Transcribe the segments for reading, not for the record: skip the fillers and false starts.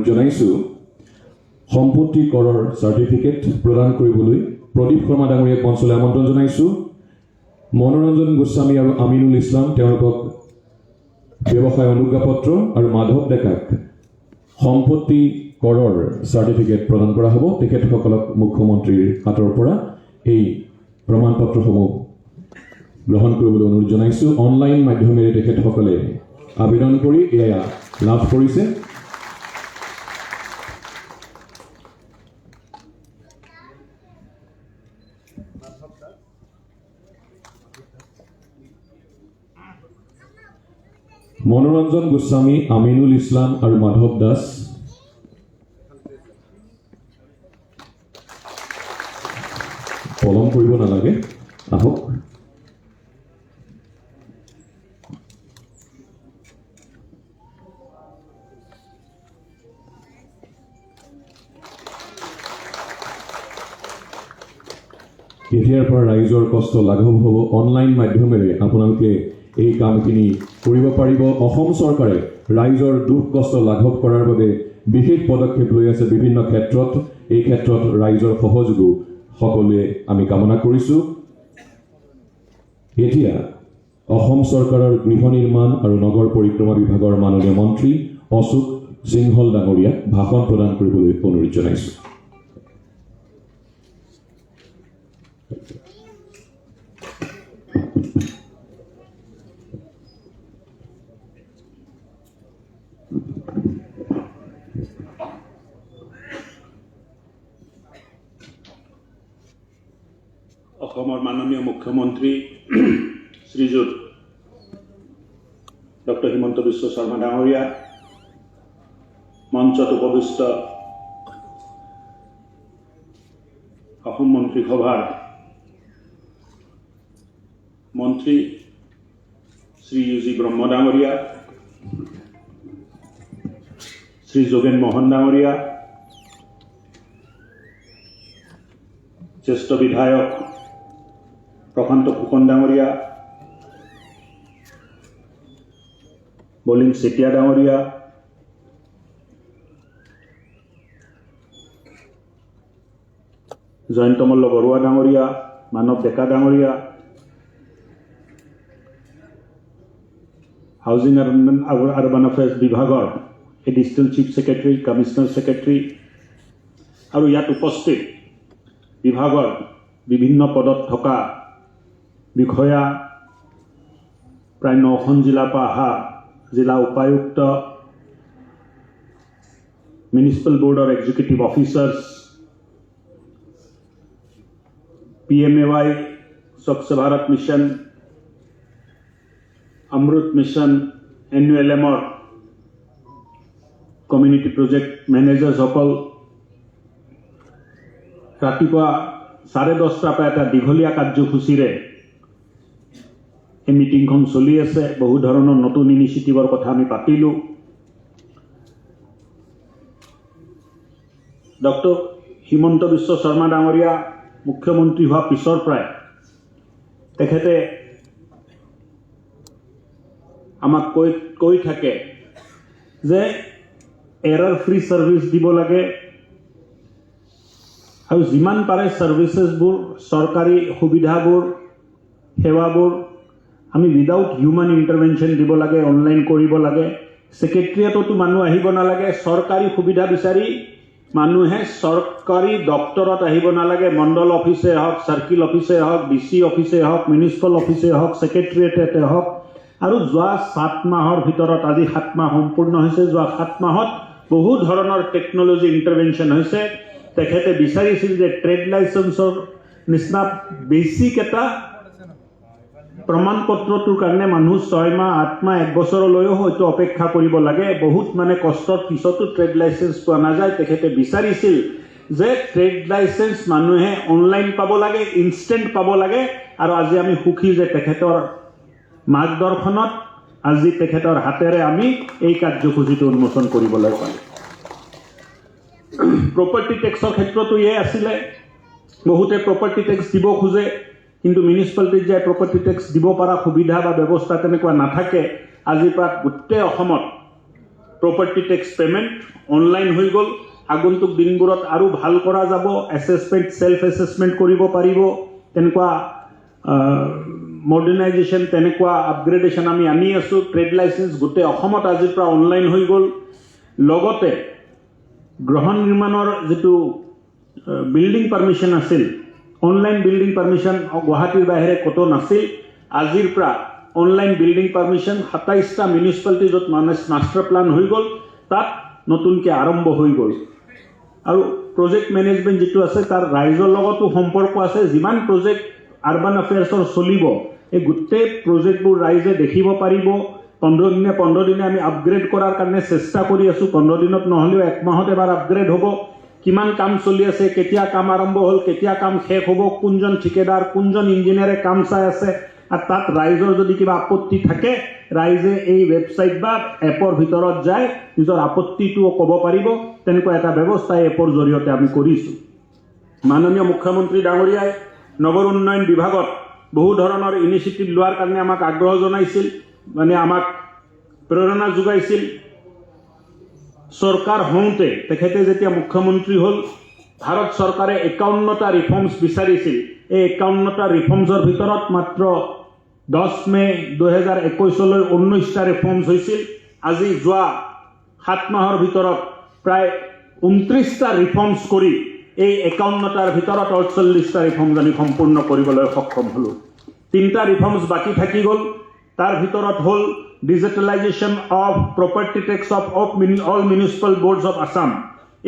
জনাইছোঁ সম্পত্তি কৰৰ চাৰ্টিফিকেট প্ৰদান কৰিবলৈ প্ৰদীপ শৰ্মা ডাঙৰীয়াক মঞ্চলৈ আমন্ত্ৰণ জনাইছোঁ। মনোৰঞ্জন গোস্বামী আৰু আমিনুল ইছলাম তেওঁলোকক ব্যৱসায় অনুজ্ঞাপত্ৰ আৰু মাধৱ ডেকাক সম্পত্তি কৰৰ চাৰ্টিফিকেট প্ৰদান কৰা হ'ব। তেখেতসকলক মুখ্যমন্ত্ৰীৰ হাতৰ পৰা এই প্ৰমাণপত্ৰসমূহ গ্ৰহণ কৰিবলৈ অনুৰোধ জনাইছোঁ। অনলাইন মাধ্যমেৰে তেখেতসকলে আবেদন কৰি এয়া লাভ কৰিছে। মনোৰঞ্জন গোস্বামী, আমিনুল ইছলাম আৰু মাধৱ দাস পলম কৰিব নালাগে, আহক। এতিয়াৰ পৰা ৰাইজৰ কষ্ট লাঘৱ হ'ব। অনলাইন মাধ্যমেৰে আপোনালোকে এই কামখিনি কৰিব পাৰিব। অসম চৰকাৰে ৰাইজৰ দুখ কষ্ট লাঘৱ কৰাৰ বাবে বিশেষ পদক্ষেপ লৈ আছে বিভিন্ন ক্ষেত্ৰত। এই ক্ষেত্ৰত ৰাইজৰ সহযোগো সকলোৱে আমি কামনা কৰিছোঁ। এতিয়া অসম চৰকাৰৰ গৃহ নিৰ্মাণ আৰু নগৰ পৰিক্ৰমা বিভাগৰ মাননীয় মন্ত্ৰী অশোক সিংহল ডাঙৰীয়াক ভাষণ প্ৰদান কৰিবলৈ অনুৰোধ জনাইছোঁ। অসমৰ মাননীয় মুখ্যমন্ত্ৰী শ্ৰীযুত ডক্টৰ হিমন্ত বিশ্ব শৰ্মা ডাঙৰীয়া, মঞ্চত উপবিষ্ট অসম মন্ত্ৰীসভাৰ মন্ত্ৰী শ্ৰী ইউ.জি. ব্ৰহ্ম ডাঙৰীয়া, শ্ৰী যোগেন মোহন ডাঙৰীয়া, জ্যেষ্ঠ বিধায়ক প্ৰশান্ত ফুকন ডাঙৰীয়া, বলিন চেতিয়া ডাঙৰীয়া, জয়ন্ত মল্ল বৰুৱা ডাঙৰীয়া, মানৱ ডেকা ডাঙৰীয়া, হাউজিং আৰু আৰ্বান এফেয়াৰ্ছ বিভাগৰ additional chief secretary, commissioner secretary আৰু ইয়াত উপস্থিত বিভাগৰ বিভিন্ন পদত থকা বিষয়া, প্ৰায় 9খন জিলাৰ পৰা অহা জিলা উপায়ুক্ত, মিউনিচিপেল বোৰ্ডৰ এক্সিকিউটিভ অফিচাৰ্ছ, PMAY, স্বচ্ছ ভাৰত মিছন, অমৃত মিছন, NULMৰ কমিউনিটি প্ৰজেক্ট মেনেজাৰসকল, ৰাতিপুৱা 10:30টাৰ পৰা এটা দীঘলীয়া কাৰ্যসূচীৰে এই মিটিংখন চলি আছে। বহু ধৰণৰ নতুন ইনিচিয়েটিভৰ কথা আমি পাতিলোঁ। ডক্টৰ হিমন্ত বিশ্ব শৰ্মা ডাঙৰীয়া মুখ্যমন্ত্ৰী হোৱাৰ পিছৰ পৰাই তেখেতে আমাক কৈ থাকে যে এৰাৰ ফ্ৰী ছাৰ্ভিচ দিব লাগে আৰু যিমান পাৰে ছাৰ্ভিচেছবোৰ, চৰকাৰী সুবিধাবোৰ, সেৱাবোৰ আমি উইদাউট হিউমেন ইণ্টাৰভেনশ্যন দিব লাগে, অনলাইন কৰিব লাগে। ছেক্ৰেটেৰিয়েটতো মানুহ আহিব নালাগে। চৰকাৰী সুবিধা বিচাৰি মানুহে চৰকাৰী দপ্তৰত আহিব নালাগে। মণ্ডল অফিচে হওক, চাৰ্কিল অফিচে হওক, DC অফিচে হওক, মিউনিচিপেল অফিচে হওক, ছেক্ৰেটেৰিয়েটে হওক। আৰু যোৱা 7 মাহৰ ভিতৰত, আজি 7 মাহ সম্পূৰ্ণ হৈছে, যোৱা 7 মাহত বহু ধৰণৰ টেকন'লজি ইণ্টাৰভেনশ্যন হৈছে। তেখেতে বিচাৰিছিল যে ট্ৰেড লাইচেন্সৰ নিচিনা বেচিক এটা প্ৰমাণপত্ৰটোৰ কাৰণে মানুহ 6 মাহ, 8 মাহ, 1 বছৰলৈও হয়তো অপেক্ষা কৰিব লাগে। বহুত কষ্টৰ পিছতো ট্ৰেড লাইচেন্স পোৱা নাযায়। তেখেতে বিচাৰিছিল যে ট্ৰেড লাইচেন্স মানুহে অনলাইন পাব লাগে, ইনষ্টেণ্ট পাব লাগে। আৰু আজি আমি সুখী যে তেখেতৰ মাৰ্গদৰ্শনত আজি তেখেতৰ হাতেৰে আমি এই কাৰ্যসূচীটো উন্মোচন কৰিবলৈ পালোঁ। প্ৰপাৰ্টি টেক্সৰ ক্ষেত্ৰতো এয়াই আছিলে। বহুতে প্ৰপাৰ্টি টেক্স দিব খোজে, কিন্তু মিউনিচিপালিটিত যায় প্ৰপাৰ্টি টেক্স দিব পৰা সুবিধা বা ব্যৱস্থা তেনেকুৱা নাথাকে। আজিৰ পৰা গোটেই অসমত প্ৰপাৰ্টি টেক্স পেমেণ্ট অনলাইন হৈ গ'ল আগন্তুক দিনবোৰত আৰু ভাল কৰা যাব এছেছমেণ্ট ছেল্ফ এছেছমেণ্ট কৰিব পাৰিব তেনেকুৱা মডাৰ্ণাইজেশ্যন তেনেকুৱা আপগ্ৰেডেশ্যন আমি আনি আছোঁ ট্ৰেড লাইচেন্স গোটেই অসমত আজিৰ পৰা অনলাইন হৈ গ'ল লগতে গৃহ নিৰ্মাণৰ যিটো বিল্ডিং পাৰ্মিশ্যন আছিল অনলাইন বিল্ডিং পাৰ্মিশ্যন গুৱাহাটীৰ বাহিৰে ক'তো নাছিল আজিৰ পৰা অনলাইন বিল্ডিং পাৰ্মিশ্যন ২৭টা মিউনিচিপালিটি য'ত মাষ্টাৰ প্লান হৈ গ'ল তাত নতুনকৈ আৰম্ভ হৈ গ'ল আৰু প্ৰজেক্ট মেনেজমেণ্ট যিটো আছে তাৰ ৰাইজৰ লগতো সম্পৰ্ক আছে যিমান প্ৰজেক্ট আৰ্বান এফেয়াৰ্ছৰ চলিব এই গোটেই প্ৰজেক্টবোৰ ৰাইজে দেখিব পাৰিব ১৫ দিনে আমি আপগ্ৰেড কৰাৰ কাৰণে চেষ্টা কৰি আছোঁ ১৫ দিনত নহ'লেও ১ মাহত এবাৰ আপগ্ৰেড হ'ব কিমান কাম চলি আছে কেতিয়া কাম আৰম্ভ হ'ল কেতিয়া কাম শেষ হ'ব কোনজন ঠিকাদাৰ কোনজন ইঞ্জিনিয়াৰে কাম চাই আছে আৰু তাত ৰাইজৰ যদি কিবা আপত্তি থাকে ৰাইজে এই ৱেবছাইট বা এপৰ ভিতৰত যায় নিজৰ আপত্তিটোও ক'ব পাৰিব তেনেকুৱা এটা ব্যৱস্থা এপৰ জৰিয়তে আমি কৰিছোঁ মাননীয় মুখ্যমন্ত্ৰী ডাঙৰীয়াই নগৰ উন্নয়ন বিভাগত বহু ধৰণৰ ইনিচিয়েটিভ লোৱাৰ কাৰণে আমাক আগ্ৰহ জনাইছিল মানে আমাক প্ৰেৰণা যোগাইছিল চৰকাৰ হওঁতে তেখেতে যেতিয়া মুখ্যমন্ত্ৰী হ'ল ভাৰত চৰকাৰে ৫১টা ৰিফৰ্মছ বিচাৰিছিল এই ৫১টা ৰিফৰ্মছৰ ভিতৰত মাত্ৰ 10 মে ২০২১লৈ ১৯টা ৰিফৰ্মছ হৈছিল আজি যোৱা 7 মাহৰ ভিতৰত প্ৰায় ২৯টা ৰিফৰ্মছ কৰি এই ৫১টাৰ ভিতৰত ৪৮টা ৰিফৰ্মছ আমি সম্পূৰ্ণ কৰিবলৈ সক্ষম হ'লোঁ 3টা ৰিফৰ্মছ বাকী থাকি গ'ল তাৰ ভিতৰত হ'ল digitalization of property tax of all municipal boards of Assam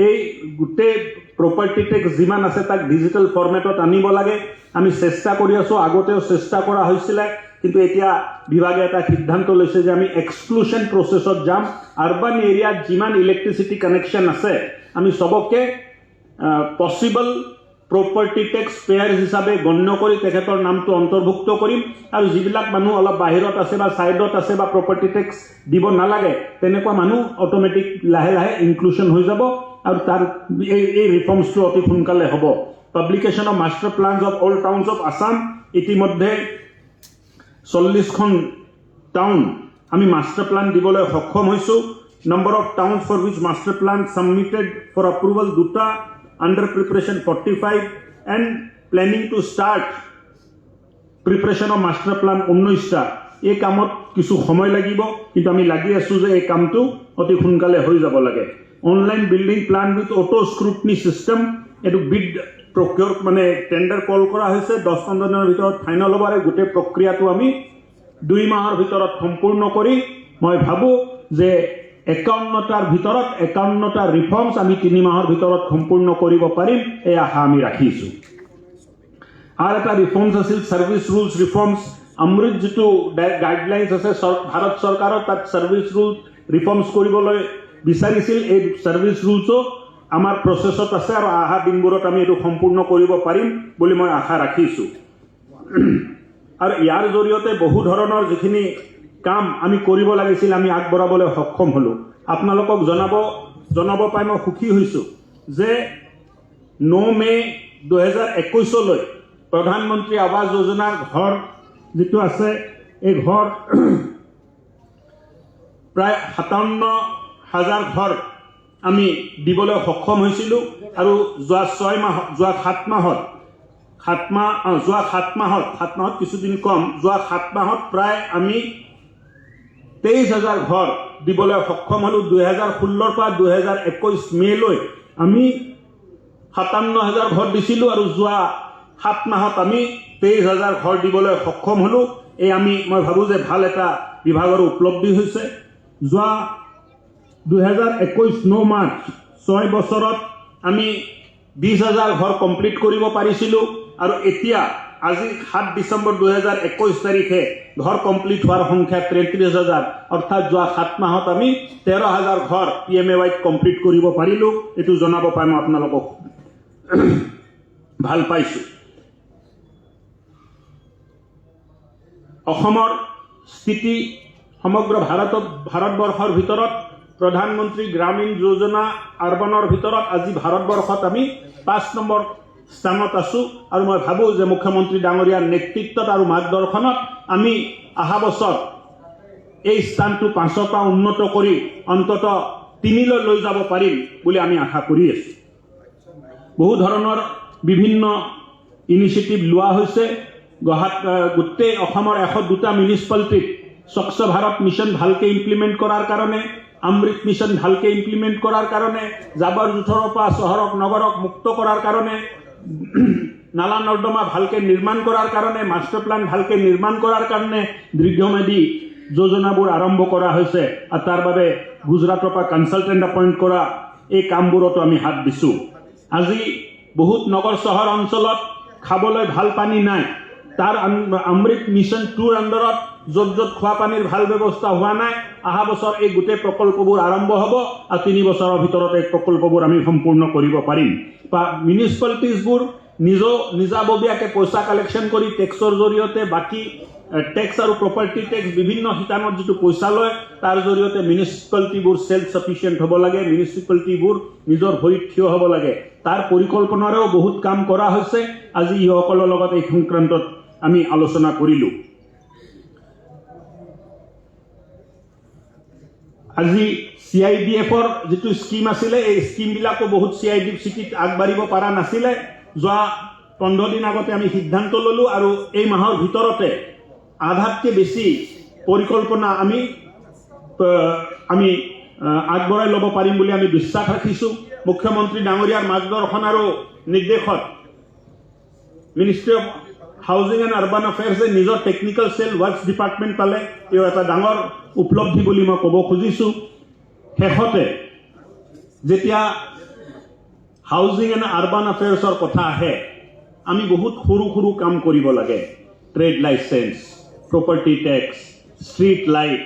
এই গোটেই প্ৰপাৰ্টি টেক্স যিমান আছে তাক ডিজিটেল ফৰ্মেটত আনিব লাগে আমি চেষ্টা কৰি আছোঁ আগতেও চেষ্টা কৰা হৈছিলে কিন্তু এতিয়া বিভাগে এটা সিদ্ধান্ত লৈছে যে আমি এক্সক্লুশ্যন প্ৰচেছত যাম আৰ্বান এৰিয়াত যিমান ইলেক্ট্ৰিচিটি কানেকশ্যন আছে আমি সবকে পচিবল প্ৰপাৰ্টি টেক্স পেয়াৰ হিচাপে গণ্য কৰি তেখেতৰ নামটো অন্তৰ্ভুক্ত কৰিম আৰু যিবিলাক মানুহ অলপ বাহিৰত আছে বা ছাইডত আছে বা প্ৰপাৰ্টি টেক্স দিব নালাগে তেনেকুৱা মানুহ অট'মেটিক লাহে লাহে ইনক্লুশ্যন হৈ যাব আৰু তাৰ এই ৰিফৰ্মছটো অতি সোনকালে হ'ব publication of master plans of all towns of Assam ইতিমধ্যে ৪০খন টাউন আমি মাষ্টাৰ প্লান দিবলৈ সক্ষম হৈছোঁ number of towns for which master plan submitted for approval 2টা under preparation 45 and planning to start preparation of master plan 19টা এই কামত কিছু সময় লাগিব কিন্তু আমি লাগি আছো যে এই কামটো অতি সোনকালে হৈ যাব লাগে online building plan with auto scrutiny system এটো বিড প্ৰকিউৰ মানে টেন্ডাৰ কল কৰা হৈছে 10-15 দিনৰ ভিতৰত ফাইনাল হ'ব আৰু গোটেই প্ৰক্ৰিয়াটো আমি 2 মাহৰ ভিতৰত সম্পূৰ্ণ কৰি মই ভাবো যে ৫১টাৰ ভিতৰত ৫১টা ৰিফৰ্মছ আমি 3 মাহৰ ভিতৰত সম্পূৰ্ণ কৰিব পাৰিম এই আশা আমি ৰাখিছোঁ আৰু এটা ৰিফৰ্মছ আছিল সাৰ্ভিস ৰুলছ ৰিফৰ্মছ অমৃত যিটো গাইডলাইনছ আছে ভাৰত চৰকাৰৰ তাত সাৰ্ভিস ৰুল ৰিফৰ্মছ কৰিবলৈ বিচাৰিছিল এই সাৰ্ভিস ৰুলছো আমাৰ প্ৰচেছত আছে আৰু আহা দিনবোৰত আমি এইটো সম্পূৰ্ণ কৰিব পাৰিম বুলি মই আশা ৰাখিছোঁ আৰু ইয়াৰ জৰিয়তে বহু ধৰণৰ যিখিনি কাম আমি কৰিব লাগিছিল আমি আগবঢ়াবলৈ সক্ষম হ'লোঁ আপোনালোকক জনাব পাই মই সুখী হৈছোঁ যে ৯ মে ২০২১লৈ প্ৰধানমন্ত্ৰী আৱাস যোজনাৰ ঘৰ যিটো আছে এই ঘৰ প্ৰায় ৫৭,০০০ ঘৰ আমি দিবলৈ সক্ষম হৈছিলোঁ আৰু যোৱা 7 মাহত কিছুদিন কম যোৱা 7 মাহত প্ৰায় আমি ২৩,০০০ ঘৰ দিবলৈ সক্ষম হ'লোঁ ২০১৬ৰ পৰা ২০২১ মেলৈ আমি ৫৭,০০০ ঘৰ দিছিলোঁ আৰু যোৱা 7 মাহত আমি ২৩,০০০ ঘৰ দিবলৈ সক্ষম হ'লোঁ এই মই ভাবোঁ যে ভাল এটা বিভাগৰ উপলব্ধি হৈছে যোৱা ২০২১ ৯ মাৰ্চ 6 বছৰত আমি ২০,০০০ ঘৰ কমপ্লিট কৰিব পাৰিছিলোঁ আৰু এতিয়া আজি 7 ডিচেম্বৰ ২০২১ তাৰিখে ঘৰ কমপ্লিট হোৱাৰ সংখ্যা ৩৩,০০০ অৰ্থাৎ যোৱা 7 মাহত আমি ১৩,০০০ ঘৰ PMAY কমপ্লিট কৰিব পাৰিলোঁ এইটো জনাব পাই মই আপোনালোকক ভাল পাইছোঁ অসমৰ স্থিতি সমগ্ৰ ভাৰতবৰ্ষৰ ভিতৰত প্ৰধানমন্ত্ৰী গ্ৰামীণ যোজনা আৰ্বানৰ ভিতৰত আজি ভাৰতবৰ্ষত আমি 5 নম্বৰ স্থানত আছোঁ আৰু মই ভাবোঁ যে মুখ্যমন্ত্ৰী ডাঙৰীয়াৰ নেতৃত্বত আৰু মাৰ্গদৰ্শনত আমি অহা বছৰ এই স্থানটো 5ৰ পৰা উন্নত কৰি অন্তত 3লৈ লৈ যাব পাৰিম বুলি আমি আশা কৰি আছোঁ। বহু ধৰণৰ বিভিন্ন ইনিচিয়েটিভ লোৱা হৈছে। গোটেই অসমৰ 102টা মিউনিচিপালিটিত স্বচ্ছ ভাৰত মিছন ভালকৈ ইমপ্লিমেণ্ট কৰাৰ কাৰণে, অমৃত মিছন ভালকৈ ইমপ্লিমেণ্ট কৰাৰ কাৰণে, জাবৰ জোঁথৰৰ পৰা চহৰক নগৰক মুক্ত কৰাৰ কাৰণে, নালা নৰ্দমা ভালকৈ নিৰ্মাণ কৰাৰ কাৰণে, মাষ্টাৰ প্লান ভালকৈ নিৰ্মাণ কৰাৰ কাৰণে দীৰ্ঘম্যাদী যোজনাবোৰ আৰম্ভ কৰা হৈছে। আৰু তাৰ বাবে গুজৰাটৰ পৰা কনচালটেণ্ট এপইণ্ট কৰা এই কামবোৰতো আমি হাত দিছোঁ। আজি বহুত নগৰ চহৰ অঞ্চলত খাবলৈ ভাল পানী নাই। তাৰ অমৃত মিছন 2ৰ আণ্ডাৰত য'ত য'ত খোৱা পানীৰ ভাল ব্যৱস্থা হোৱা নাই, অহা বছৰ এই গোটেই প্ৰকল্পবোৰ আৰম্ভ হ'ব আৰু 3 বছৰৰ ভিতৰত এই প্ৰকল্পবোৰ আমি সম্পূৰ্ণ কৰিব পাৰিম। বা মিউনিচিপালিটিজবোৰ নিজাববীয়াকৈ পইচা কালেকশ্যন কৰি টেক্সৰ জৰিয়তে বাকী টেক্স আৰু প্ৰপাৰ্টি টেক্স বিভিন্ন শিতানত যিটো পইচা লয় তাৰ জৰিয়তে মিউনিচিপালিটিবোৰ ছেল্ফ ছাফিচিয়েণ্ট হ'ব লাগে, মিউনিচিপালিটিবোৰ নিজৰ ভৰিত থিয় হ'ব লাগে। তাৰ পৰিকল্পনাৰেও বহুত কাম কৰা হৈছে। আজি ইসকলৰ লগত এই সংক্ৰান্তত আমি আলোচনা কৰিলোঁ। আজি CIDF-ৰ যিটো স্কিম আছিলে, এই স্কিমবিলাকো বহুত CIDF চিটিত আগবাঢ়িব পৰা নাছিলে। যোৱা 15 দিন আগতে আমি সিদ্ধান্ত ল'লোঁ আৰু এই মাহৰ ভিতৰতে আধাতকৈ বেছি পৰিকল্পনা আমি আগবঢ়াই ল'ব পাৰিম বুলি আমি বিশ্বাস ৰাখিছোঁ। মুখ্যমন্ত্ৰী ডাঙৰীয়াৰ মাৰ্গদৰ্শন আৰু নিৰ্দেশত ministry of housing and urban এফেয়াৰ্ছে নিজৰ টেকনিকেল চেল ৱৰ্কছ ডিপাৰ্টমেণ্ট পালে। এয়া এটা ডাঙৰ উপলব্ধি বুলি মই ক'ব খুজিছোঁ। শেষতে যেতিয়া হাউজিং এণ্ড আৰ্বান এফেয়াৰ্ছৰ কথা আহে, আমি বহুত সৰু সৰু কাম কৰিব লাগে। Trade licence, property tax, street light,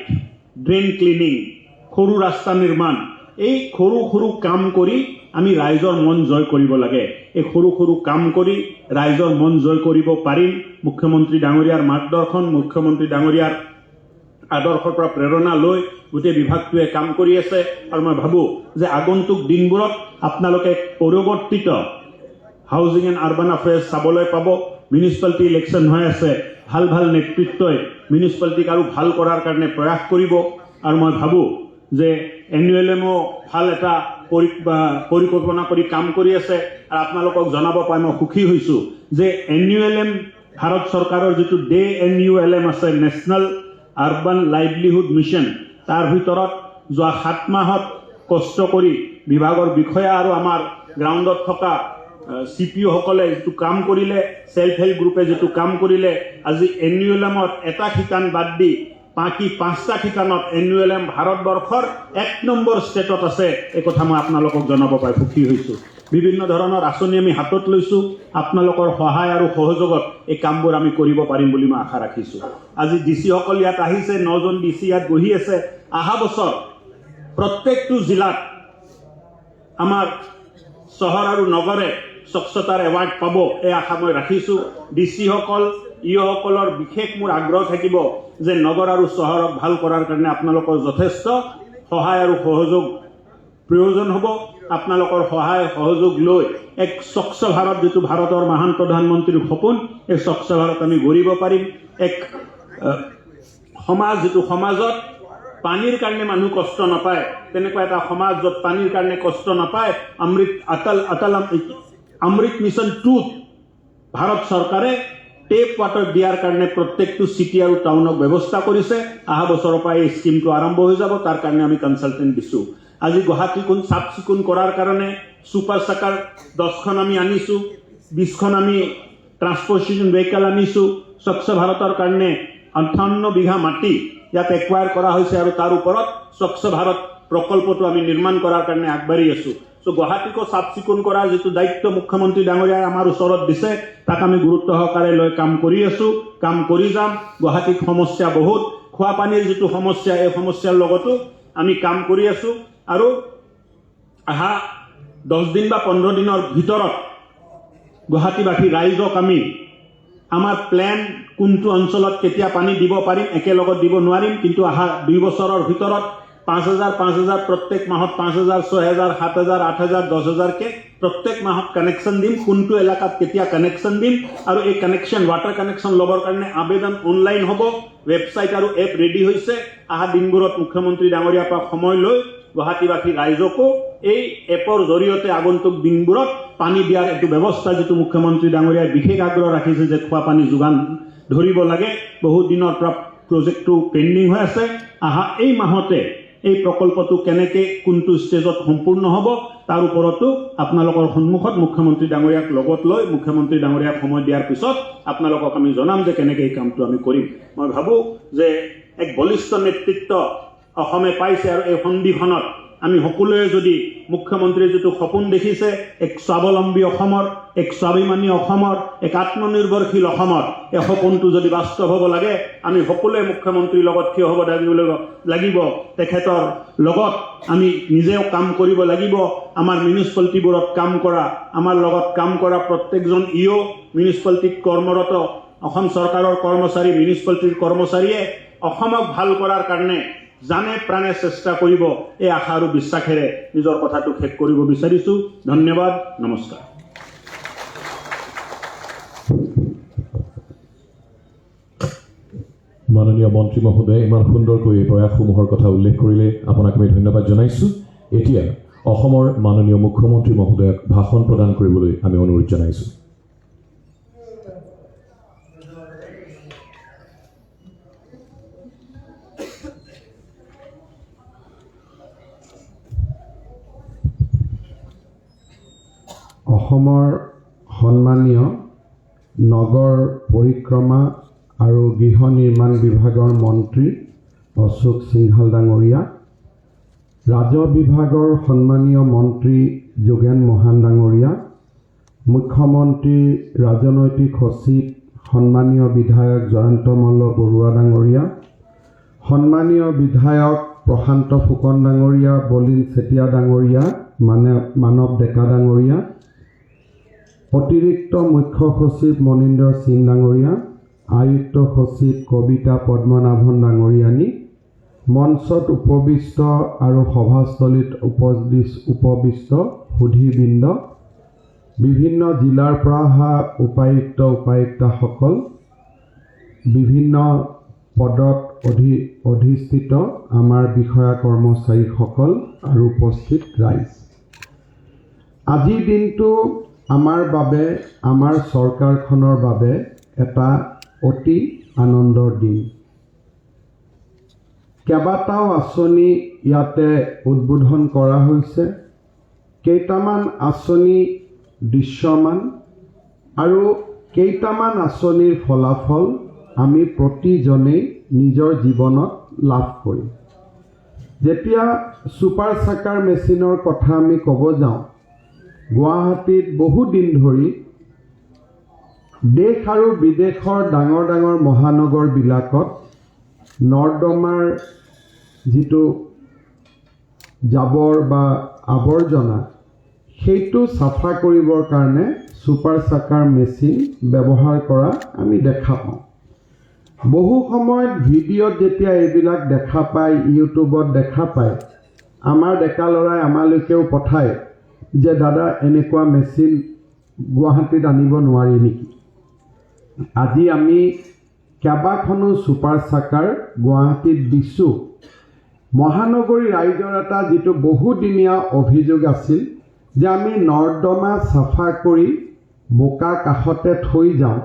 drain cleaning, সৰু ৰাস্তা নিৰ্মাণ, এই সৰু সৰু কাম কৰি আমি ৰাইজৰ মন জয় কৰিব লাগে। এই সৰু সৰু কাম কৰি ৰাইজৰ মন জয় কৰিব পাৰিম। মুখ্যমন্ত্ৰী ডাঙৰীয়াৰ মাৰ্গদৰ্শন, মুখ্যমন্ত্ৰী ডাঙৰীয়াৰ আদৰ্শৰ পৰা প্ৰেৰণা লৈ গোটেই বিভাগটোৱে কাম কৰি আছে। আৰু মই ভাবোঁ যে আগন্তুক দিনবোৰত আপোনালোকে পৰিৱৰ্তিত হাউজিং এণ্ড আৰ্বান এফেয়াৰ্ছ চাবলৈ পাব। মিউনিচিপালিটি ইলেকশ্যন হৈ আছে, ভাল ভাল নেতৃত্বই মিউনিচিপালিটিক আৰু ভাল কৰাৰ কাৰণে প্ৰয়াস কৰিব। আৰু মই ভাবোঁ যে NULM-ও ভাল এটা পৰিকল্পনা কৰি কাম কৰি আছে। আৰু আপোনালোকক জনাব পাই মই সুখী হৈছোঁ যে NULM ভাৰত চৰকাৰৰ যিটো NULM আছে, নেশ্যনেল আৰ্বান লাইভলিহুড মিছন, তাৰ ভিতৰত যোৱা 7 মাহত কষ্ট কৰি বিভাগৰ বিষয়া আৰু আমাৰ গ্ৰাউণ্ডত থকা CPO সকলে যিটো কাম কৰিলে, ছেল্ফ হেল্প গ্ৰুপে যিটো কাম কৰিলে, আজি NULM-ত এটা শিতান বাদ দি বাকী 5টা শিতানত NULM ভাৰতবৰ্ষৰ 1 নম্বৰ ষ্টেটত আছে। এই কথা মই আপোনালোকক জনাব পাই সুখী হৈছোঁ। বিভিন্ন ধৰণৰ আঁচনি আমি হাতত লৈছোঁ। আপোনালোকৰ সহায় আৰু সহযোগত এই কামবোৰ আমি কৰিব পাৰিম বুলি মই আশা ৰাখিছোঁ। আজি DC সকল ইয়াত আহিছে, 9জন DC ইয়াত বহি আছে। অহা বছৰ প্ৰত্যেকটো জিলাত আমাৰ চহৰ আৰু নগৰে স্বচ্ছতাৰ এৱাৰ্ড পাব, এই আশা মই ৰাখিছোঁ। DC সকল, সকলৰ বিশেষ মোৰ আগ্ৰহ থাকিব যে নগৰ আৰু চহৰক ভাল কৰাৰ কাৰণে আপোনালোকৰ যথেষ্ট সহায় আৰু সহযোগ প্ৰয়োজন হ'ব। আপোনালোকৰ সহায় সহযোগ লৈ এক স্বচ্ছ ভাৰত, যিটো ভাৰতৰ মহান প্ৰধানমন্ত্ৰীৰ সপোন, এই স্বচ্ছ ভাৰত আমি গঢ়িব পাৰিম। এক সমাজ, যিটো সমাজত পানীৰ কাৰণে মানুহ কষ্ট নাপায়, তেনেকুৱা এটা সমাজ য'ত পানীৰ কাৰণে কষ্ট নাপায়। অমৃত মিছন 2ত ভাৰত চৰকাৰে টেপ ৱাটাৰ দিয়াৰ কাৰণে প্ৰত্যেকটো চিটি আৰু টাউনক ব্যৱস্থা কৰিছে। অহা বছৰৰ পৰা এই স্কিমটো আৰম্ভ হৈ যাব। তাৰ কাৰণে আমি কনচালটেণ্ট দিছোঁ। আজি গুৱাহাটীখন চাফ চিকুণ কৰাৰ কাৰণে ছুপাৰ চাকাৰ 10খন আমি আনিছোঁ, 20খন আমি ট্ৰান্সপৰ্টেশ্যন ভেহিকেল আনিছোঁ। স্বচ্ছ ভাৰতৰ কাৰণে 58 বিঘা মাটি ইয়াত একুৱায়াৰ কৰা হৈছে আৰু তাৰ ওপৰত স্বচ্ছ ভাৰত প্ৰকল্পটো আমি নিৰ্মাণ কৰাৰ কাৰণে আগবাঢ়ি আছোঁ। গুৱাহাটীকো চাফ চিকুণ কৰাৰ যিটো দায়িত্ব মুখ্যমন্ত্ৰী ডাঙৰীয়াই আমাৰ ওচৰত দিছে, তাক আমি গুৰুত্ব সহকাৰে লৈ কাম কৰি আছোঁ, কাম কৰি যাম। গুৱাহাটীত সমস্যা বহুত, খোৱা পানীৰ যিটো সমস্যা, এই সমস্যাৰ লগতো আমি কাম কৰি আছোঁ। আৰু অহা 10 দিন বা 15 দিনৰ ভিতৰত গুৱাহাটীবাসী ৰাইজক আমি আমাৰ প্লেন, কোনটো অঞ্চলত কেতিয়া পানী দিব পাৰিম, একেলগত দিব নোৱাৰিম, কিন্তু অহা 2 বছৰৰ ভিতৰত 5,000 প্ৰত্যেক মাহত 5,000 6,000 7,000 8,000 10,000কে প্ৰত্যেক মাহত কানেকশ্যন দিম কোনটো এলেকাত কেতিয়া কানেকশ্যন দিম আৰু এই কানেকশ্যন ৱাটাৰ কানেকশ্যন ল'বৰ কাৰণে আবেদন অনলাইন হ'ব ৱেবছাইট আৰু এপ ৰেডি হৈছে আহা দিনবোৰত মুখ্যমন্ত্ৰী ডাঙৰীয়াৰ পৰা সময় লৈ গুৱাহাটীবাসী ৰাইজকো এই এপৰ জৰিয়তে আগন্তুক দিনবোৰত পানী দিয়াৰ এইটো ব্যৱস্থা যিটো মুখ্যমন্ত্ৰী ডাঙৰীয়াই বিশেষ আগ্ৰহ ৰাখিছে যে খোৱা পানী যোগান ধৰিব লাগে বহু দিনৰ পৰা প্ৰজেক্টটো পেণ্ডিং হৈ আছে আহা এই মাহতে এই প্ৰকল্পটো কেনেকৈ কোনটো ষ্টেজত সম্পূৰ্ণ হ'ব তাৰ ওপৰতো আপোনালোকৰ সন্মুখত মুখ্যমন্ত্ৰী ডাঙৰীয়াক লগত লৈ মুখ্যমন্ত্ৰী ডাঙৰীয়াক সময় দিয়াৰ পিছত আপোনালোকক আমি জনাম যে কেনেকৈ এই কামটো আমি কৰিম মই ভাবোঁ যে এক বলিষ্ঠ নেতৃত্ব অসমে পাইছে আৰু এই সন্ধিখনত আমি সকলোৱে যদি মুখ্যমন্ত্ৰীয়ে যিটো সপোন দেখিছে এক স্বাৱলম্বী অসমৰ এক স্বাভিমানী অসমৰ এক আত্মনিৰ্ভৰশীল অসমৰ এই সপোনটো যদি বাস্তৱ হ'ব লাগে আমি সকলোৱে মুখ্যমন্ত্ৰীৰ লগত থিয় হ'ব লাগিব তেখেতৰ লগত আমি নিজেও কাম কৰিব লাগিব আমাৰ মিউনিচিপালিটিবোৰত কাম কৰা আমাৰ লগত কাম কৰা প্ৰত্যেকজন মিউনিচিপালিটিত কৰ্মৰত অসম চৰকাৰৰ কৰ্মচাৰী মিউনিচিপালিটিৰ কৰ্মচাৰীয়ে অসমক ভাল কৰাৰ কাৰণে জানে প্ৰাণে চেষ্টা কৰিব এই আশা আৰু বিশ্বাসেৰে নিজৰ কথাটো শেষ কৰিব বিচাৰিছোঁ ধন্যবাদ নমস্কাৰ মাননীয় মন্ত্ৰী মহোদয়ে ইমান সুন্দৰকৈ এই প্ৰয়াসসমূহৰ কথা উল্লেখ কৰিলে আপোনাক আমি ধন্যবাদ জনাইছোঁ এতিয়া অসমৰ মাননীয় মুখ্যমন্ত্ৰী মহোদয়ক ভাষণ প্ৰদান কৰিবলৈ আমি অনুৰোধ জনাইছোঁ অসমৰ সন্মানীয় নগৰ পৰিক্ৰমা আৰু গৃহ নিৰ্মাণ বিভাগৰ মন্ত্ৰী অশোক সিংহাল ডাঙৰীয়া ৰাজহ বিভাগৰ সন্মানীয় মন্ত্ৰী যোগেন মহান ডাঙৰীয়া মুখ্যমন্ত্ৰীৰ ৰাজনৈতিক সচিব সন্মানীয় বিধায়ক জয়ন্ত মল্ল বৰুৱা ডাঙৰীয়া সন্মানীয় বিধায়ক প্ৰশান্ত ফুকন ডাঙৰীয়া বলিন চেতিয়া ডাঙৰীয়া মানৱ ডেকা ডাঙৰীয়া অতিৰিক্ত মুখ্য সচিব মনীন্দ্ৰ সিং ডাঙৰীয়া আয়ুক্ত সচিব কবিতা পদ্মনাভন ডাঙৰীয়ানী মঞ্চত উপবিষ্ট আৰু সভাস্থলীত উপবিষ্ট সুধীবৃন্দ বিভিন্ন জিলাৰ পৰা অহা উপায়ুক্তাসকল বিভিন্ন পদত অধিষ্ঠিত আমাৰ বিষয়া কৰ্মচাৰীসকল আৰু উপস্থিত ৰাইজ আজিৰ দিনটো আমাৰ বাবে আমাৰ চৰকাৰখনৰ বাবে এটা অতি আনন্দৰ দিন কেইবাটাও আঁচনি ইয়াতে উদ্বোধন কৰা হৈছে কেইটামান আঁচনি দৃশ্যমান আৰু কেইটামান আঁচনিৰ ফলাফল আমি প্ৰতিজনেই নিজৰ জীৱনত লাভ কৰিম যেতিয়া ছুপাৰ চাকাৰ মেচিনৰ কথা আমি ক'ব যাওঁ গুৱাহাটীত বহু দিন ধৰি দেশ আৰু বিদেশৰ ডাঙৰ ডাঙৰ মহানগৰবিলাকত নৰ্দমাৰ যিটো জাবৰ বা আৱৰ্জনা সেইটো চাফা কৰিবৰ কাৰণে ছুপাৰ চাকাৰ মেচিন ব্যৱহাৰ কৰা আমি দেখা পাওঁ বহু সময়ত ভিডিঅ'ত যেতিয়া এইবিলাক দেখা পায় ইউটিউবত দেখা পায় আমাৰ ডেকা ল'ৰাই আমালৈকেও পঠায় যে দাদা এনেকুৱা মেচিন গুৱাহাটীত আনিব নোৱাৰি নেকি আজি আমি কেইবাখনো ছুপাৰ চাকাৰ গুৱাহাটীত দিছোঁ মহানগৰী ৰাইজৰ এটা যিটো বহুদিনীয়া অভিযোগ আছিল যে আমি নৰ্দমা চাফা কৰি বোকা কাষতে থৈ যাওঁ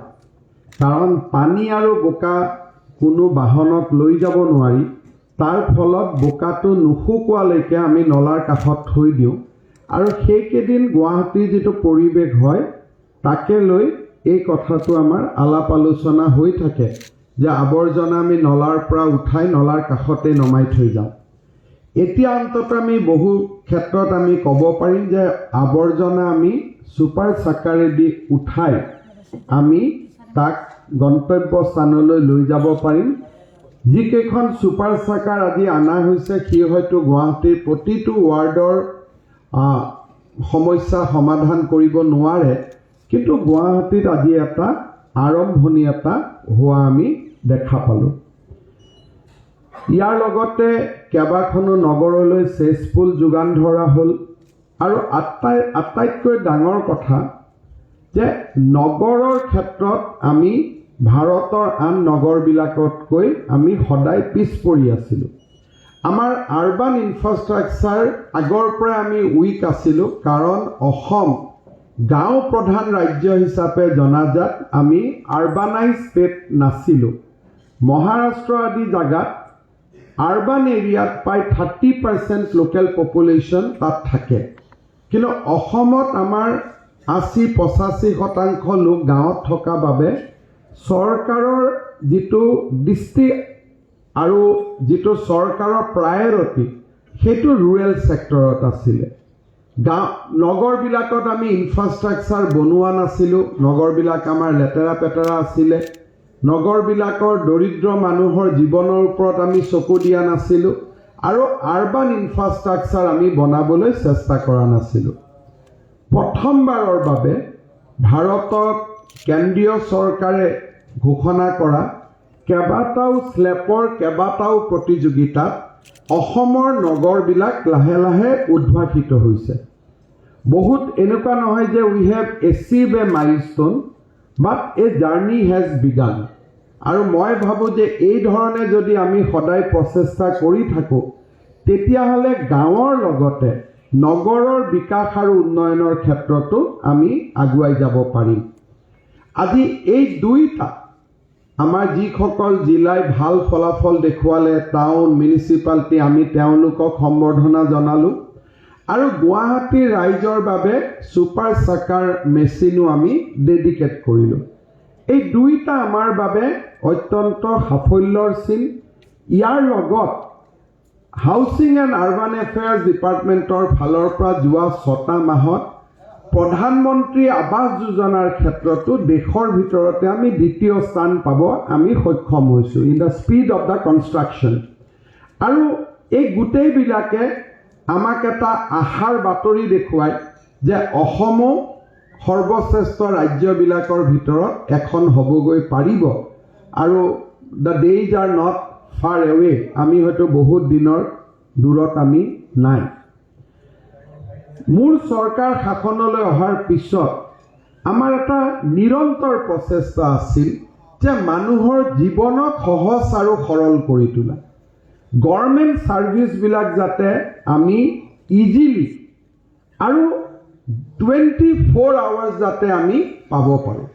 কাৰণ পানী আৰু বোকা কোনো বাহনত লৈ যাব নোৱাৰি তাৰ ফলত বোকাটো নুশুকোৱালৈকে আমি নলাৰ কাষত থৈ দিওঁ আৰু সেইকেইদিন গুৱাহাটীৰ যিটো পৰিৱেশ হয় তাকে লৈ এই কথাটো আমাৰ আলাপ আলোচনা হৈ থাকে যে আৱৰ্জনা আমি নলাৰ পৰা উঠাই নলাৰ কাষতে নমাই থৈ যাওঁ এতিয়া অন্তত আমি বহু ক্ষেত্ৰত আমি ক'ব পাৰিম যে আৱৰ্জনা আমি ছুপাৰ চাকাৰেদি উঠাই আমি তাক গন্তব্য স্থানলৈ লৈ যাব পাৰিম যিকেইখন ছুপাৰ চাকাৰ আজি অনা হৈছে সি হয়তো গুৱাহাটীৰ প্ৰতিটো ৱাৰ্ডৰ সমস্যা সমাধান কৰিব নোৱাৰে কিন্তু গুৱাহাটীত আজি এটা আৰম্ভণি এটা হোৱা আমি দেখা পালোঁ ইয়াৰ লগতে কেইবাখনো নগৰলৈ চেচপুল যোগান ধৰা হ'ল আৰু আটাইতকৈ ডাঙৰ কথা যে নগৰৰ ক্ষেত্ৰত আমি ভাৰতৰ আন নগৰবিলাকতকৈ আমি সদায় পিছ পৰি আছিলোঁ আমাৰ আৰবান ইনফ্ৰাষ্ট্ৰাকচাৰ আগৰ পৰা আমি উইক আছিলোঁ কাৰণ অসম গাঁও প্ৰধান ৰাজ্য হিচাপে জনাজাত আমি আৰবানাইজ ষ্টেট নাছিলোঁ মহাৰাষ্ট্ৰ আদি জাগাত আৰবান এৰিয়াত প্ৰায় 30% লোকেল পপুলেশ্যন তাত থাকে কিন্তু অসমত আমাৰ 80-85% লোক গাঁৱত থকা বাবে চৰকাৰৰ যিটো দৃষ্টি আৰু যিটো চৰকাৰৰ প্ৰায়ৰিটি সেইটো ৰুৰেল ছেক্টৰত আছিলে নগৰবিলাকত আমি ইনফ্ৰাষ্ট্ৰাকচাৰ বনোৱা নাছিলোঁ নগৰবিলাক আমাৰ লেতেৰা পেতেৰা আছিলে নগৰবিলাকৰ দৰিদ্ৰ মানুহৰ জীৱনৰ ওপৰত আমি চকু দিয়া নাছিলোঁ আৰু আৰবান ইনফ্ৰাষ্ট্ৰাকচাৰ আমি বনাবলৈ চেষ্টা কৰা নাছিলোঁ প্ৰথমবাৰৰ বাবে ভাৰতত কেন্দ্ৰীয় চৰকাৰে ঘোষণা কৰা কেইবাটাও স্লেপৰ কেইবাটাও প্ৰতিযোগিতাত অসমৰ নগৰবিলাক লাহে লাহে উদ্ভাসিত হৈছে বহুত এনেকুৱা নহয় যে we have achieve a milestone but a journey has begun আৰু মই ভাবোঁ যে এই ধৰণে যদি আমি সদায় প্ৰচেষ্টা কৰি থাকোঁ তেতিয়াহ'লে গাঁৱৰ লগতে নগৰৰ বিকাশ আৰু উন্নয়নৰ ক্ষেত্ৰতো আমি আগুৱাই যাব পাৰিম আজি এই দুইটা আমাৰ যিসকল জিলাই ভাল ফলাফল দেখুৱালে টাউন মিউনিচিপালিটি আমি তেওঁলোকক সম্বৰ্ধনা জনালোঁ আৰু গুৱাহাটী ৰাইজৰ বাবে ছুপাৰ চাকাৰ মেচিনো আমি ডেডিকেট কৰিলোঁ এই দুইটা আমাৰ বাবে অত্যন্ত সাফল্যৰ চিন ইয়াৰ লগত হাউচিং এণ্ড আৰবান এফেয়াৰ্ছ ডিপাৰ্টমেণ্টৰ ফালৰ পৰা যোৱা 6টা মাহত প্ৰধানমন্ত্ৰী আৱাস যোজনাৰ ক্ষেত্ৰতো দেশৰ ভিতৰতে আমি দ্বিতীয় স্থান পাব আমি সক্ষম হৈছোঁ in the speed of the construction আৰু এই গোটেইবিলাকে আমাক এটা আশাৰ বাতৰি দেখুৱায় যে অসমো সৰ্বশ্ৰেষ্ঠ ৰাজ্যবিলাকৰ ভিতৰত এখন হ'বগৈ পাৰিব আৰু the days are not far away আমি হয়তো বহুত দিনৰ দূৰত আমি নাই মোৰ চৰকাৰ শাসনলৈ অহাৰ পিছত আমাৰ এটা নিৰন্তৰ প্ৰচেষ্টা আছিল যে মানুহৰ জীৱনক সহজ আৰু সৰল কৰি তোলা গভৰ্ণমেণ্ট ছাৰ্ভিচবিলাক যাতে আমি ইজিলি আৰু 24 আৱাৰ্ছ যাতে আমি পাব পাৰোঁ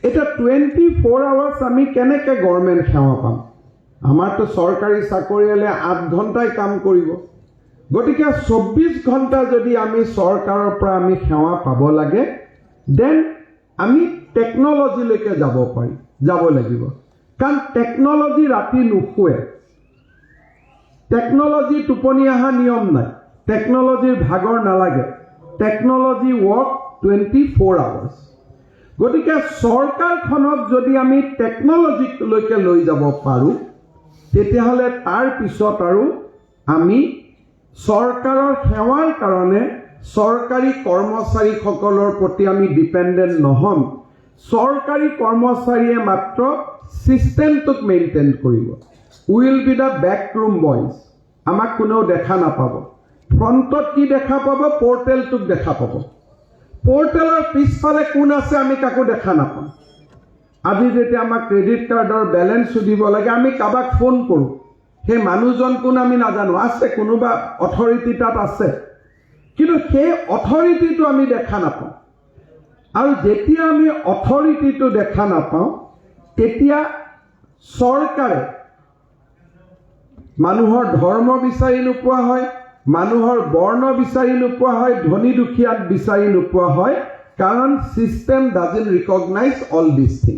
এটা 24 আৱাৰ্ছ আমি কেনেকৈ গভৰ্ণমেণ্ট সেৱা পাম আমাৰতো চৰকাৰী চাকৰিয়ালে 8 ঘণ্টাই কাম কৰিব গতিকে 24 ঘণ্টা যদি আমি চৰকাৰৰ পৰা আমি সেৱা পাব লাগে দেন আমি টেকন'লজিলৈকে যাব লাগিব কাৰণ টেকন'লজি ৰাতি নুশুৱে টেকন'লজি টোপনি অহা নিয়ম নাই টেকন'লজিৰ ভাগৰ নালাগে টেকন'লজি ৱৰ্ক 24 আৱাৰ্ছ গতিকে চৰকাৰখনক যদি আমি টেকন'লজিলৈকে লৈ যাব পাৰোঁ তেতিয়াহ'লে তাৰ পিছত আৰু আমি চৰকাৰৰ সেৱাৰ কাৰণে চৰকাৰী কৰ্মচাৰীসকলৰ প্ৰতি আমি ডিপেণ্ডেণ্ট নহ'ম চৰকাৰী কৰ্মচাৰীয়ে মাত্ৰ ছিষ্টেমটোক মেইনটেইন কৰিব উইল বি দ্য বেকৰুম বয়জ আমাক কোনেও দেখা নাপাব ফ্ৰণ্টত কি দেখা পাব পৰ্টেলটোক দেখা পাব পৰ্টেলৰ পিছফালে কোন আছে আমি কাকো দেখা নাপাম আজি যেতিয়া আমাক ক্ৰেডিট কাৰ্ডৰ বেলেঞ্চ সুধিব লাগে আমি কাৰোবাক ফোন কৰোঁ সেই মানুহজন কোন আমি নাজানো আছে কোনোবা অথৰিটি তাত আছে কিন্তু সেই অথৰিটিটো আমি দেখা নাপাওঁ আৰু যেতিয়া আমি অথৰিটিটো দেখা নাপাওঁ তেতিয়া চৰকাৰে মানুহৰ ধৰ্ম বিচাৰি নোপোৱা হয় মানুহৰ বৰ্ণ বিচাৰি নোপোৱা হয় ধনী দুখীয়াক বিচাৰি নোপোৱা হয় কাৰণ system doesn't recognise all this thing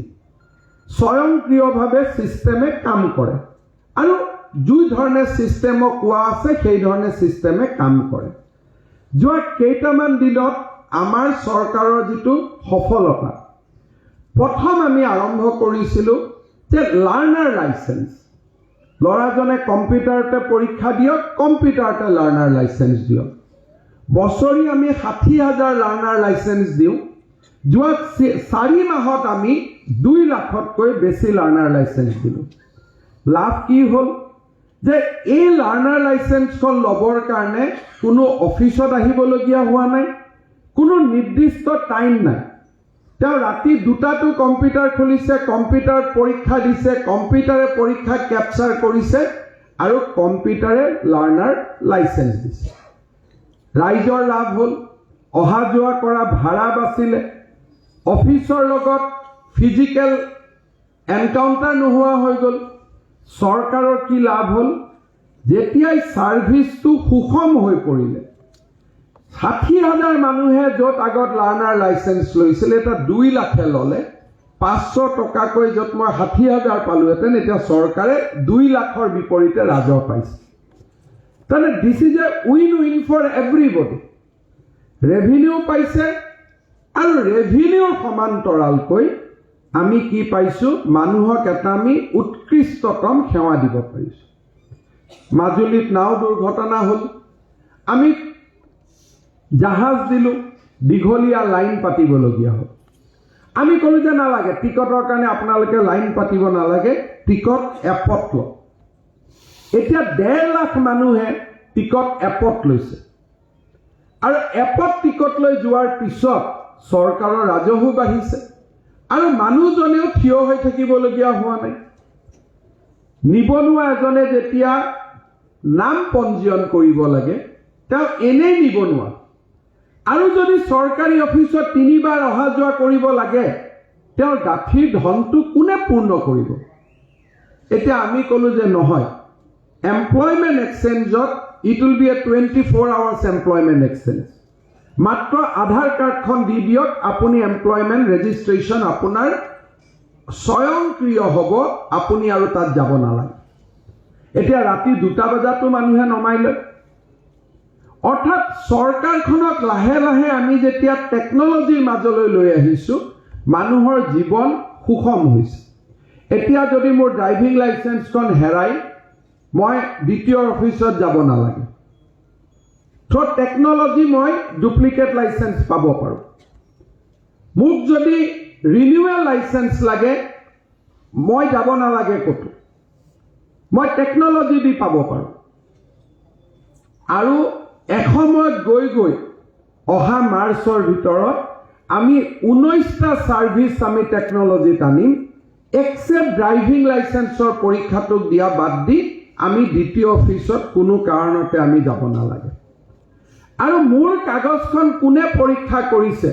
স্বয়ংক্ৰিয়ভাৱে চিষ্টেমে কাম কৰে আৰু যি ধৰণে চিষ্টেমক কোৱা আছে সেই ধৰণে চিষ্টেমে কাম কৰে যোৱা কেইটামান দিনত আমাৰ চৰকাৰৰ যিটো সফলতা প্ৰথম আমি আৰম্ভ কৰিছিলোঁ যে লাৰ্ণাৰ লাইচেন্স ল'ৰাজনে কম্পিউটাৰতে পৰীক্ষা দিয়ক কম্পিউটাৰতে লাৰ্ণাৰ লাইচেন্স দিয়ক বছৰি আমি 60,000 লাৰ্ণাৰ লাইচেন্স দিওঁ যোৱা 4 মাহত আমি 2 লাখতকৈ বেছি লাৰ্ণাৰ লাইচেন্স দিলোঁ লাভ কি হ'ল যে এই লাৰ্ণাৰ লাইচেন্সখন ল'বৰ কাৰণে কোনো অফিচত আহিবলগীয়া হোৱা নাই, কোনো নিৰ্দিষ্ট টাইম নাই। তেওঁ ৰাতি 2টাতো কম্পিউটাৰ খুলিছে, কম্পিউটাৰত পৰীক্ষা দিছে, কম্পিউটাৰে পৰীক্ষা কেপচাৰ কৰিছে আৰু কম্পিউটাৰে লাৰ্ণাৰ লাইচেন্স দিছে। ৰাইজৰ লাভ হ'ল, অহা যোৱা কৰা ভাড়া বাচিলে, অফিচৰ লগত ফিজিকেল এনকাউণ্টাৰ নোহোৱা হৈ গ'ল। চৰকাৰৰ কি লাভ হ'ল, যেতিয়াই ছাৰ্ভিচটো সুষম হৈ পৰিলে, 60,000 মানুহে য'ত আগত লাৰ্ণাৰ লাইচেন্স লৈছিলে, এটা 2 লাখে ল'লে, 500 টকাকৈ য'ত মই 60,000 পালোহেঁতেন, এতিয়া চৰকাৰে 2 লাখৰ বিপৰীতে ৰাজহ পাইছে। তাৰমানে this is a win win for everybody. Revenue পাইছে আৰু ৰেভিনিউৰ সমান্তৰালকৈ আমি কি পাইছোঁ, মানুহক এটা আমি উৎকৃষ্টতম সেৱা দিব পাৰিছোঁ। মাজুলীত নাও দুৰ্ঘটনা হ'ল, আমি জাহাজ দিলোঁ, দীঘলীয়া লাইন পাতিবলগীয়া হ'ল। আমি ক'লোঁ যে নালাগে, টিকটৰ কাৰণে আপোনালোকে লাইন পাতিব নালাগে, টিকট এপত লওক। এতিয়া 1.5 লাখ মানুহে টিকট এপত লৈছে আৰু এপত টিকট লৈ যোৱাৰ পিছত চৰকাৰৰ ৰাজহো বাঢ়িছে আৰু মানুহজনেও থিয় হৈ থাকিবলগীয়া হোৱা নাই। নিবনুৱা এজনে যেতিয়া নাম পঞ্জীয়ন কৰিব লাগে, তেওঁ এনেই নিবনুৱা, আৰু যদি চৰকাৰী অফিচত 3 বাৰ অহা যোৱা কৰিব লাগে, তেওঁৰ গাঁঠিৰ ধনটো কোনে পূৰ্ণ কৰিব? এতিয়া আমি ক'লোঁ যে নহয়, এমপ্লয়মেণ্ট এক্সচেঞ্জত it will be a 24 hours employment exchange. মাত্ৰ আধাৰ কাৰ্ডখন দি দিয়ক, আপুনি এমপ্লয়মেণ্ট ৰেজিষ্ট্ৰেশ্যন আপোনাৰ স্বয়ংক্ৰিয় হ'ব, আপুনি আৰু তাত যাব নালাগে। এতিয়া ৰাতি 2টা বজাতো মানুহে নমাই লয়। অৰ্থাৎ চৰকাৰখনক লাহে লাহে আমি যেতিয়া টেকনলজিৰ মাজলৈ লৈ আহিছোঁ, মানুহৰ জীৱন সুষম হৈছে। এতিয়া যদি মোৰ ড্ৰাইভিং লাইচেন্সখন হেৰাই মই দ্বিতীয় অফিচত যাব নালাগে, থ্ৰু টেকনলজি মই ডুপ্লিকেট লাইচেন্স পাব পাৰোঁ। মোক যদি ৰিনিউৱেল লাইচেন্স লাগে, মই যাব নালাগে ক'তো, মই টেকনলজি দি পাব পাৰোঁ। আৰু এসময়ত গৈ গৈ অহা মাৰ্চৰ ভিতৰত আমি 19টা ছাৰ্ভিচ আমি টেকনলজিত আনিম, এক্সেপ্ট ড্ৰাইভিং লাইচেন্সৰ পৰীক্ষাটোক দিয়া বাদ দি আমি দ্বিতীয় অফিচত কোনো কাৰণতে আমি যাব নালাগে। আৰু মোৰ কাগজখন কোনে পৰীক্ষা কৰিছে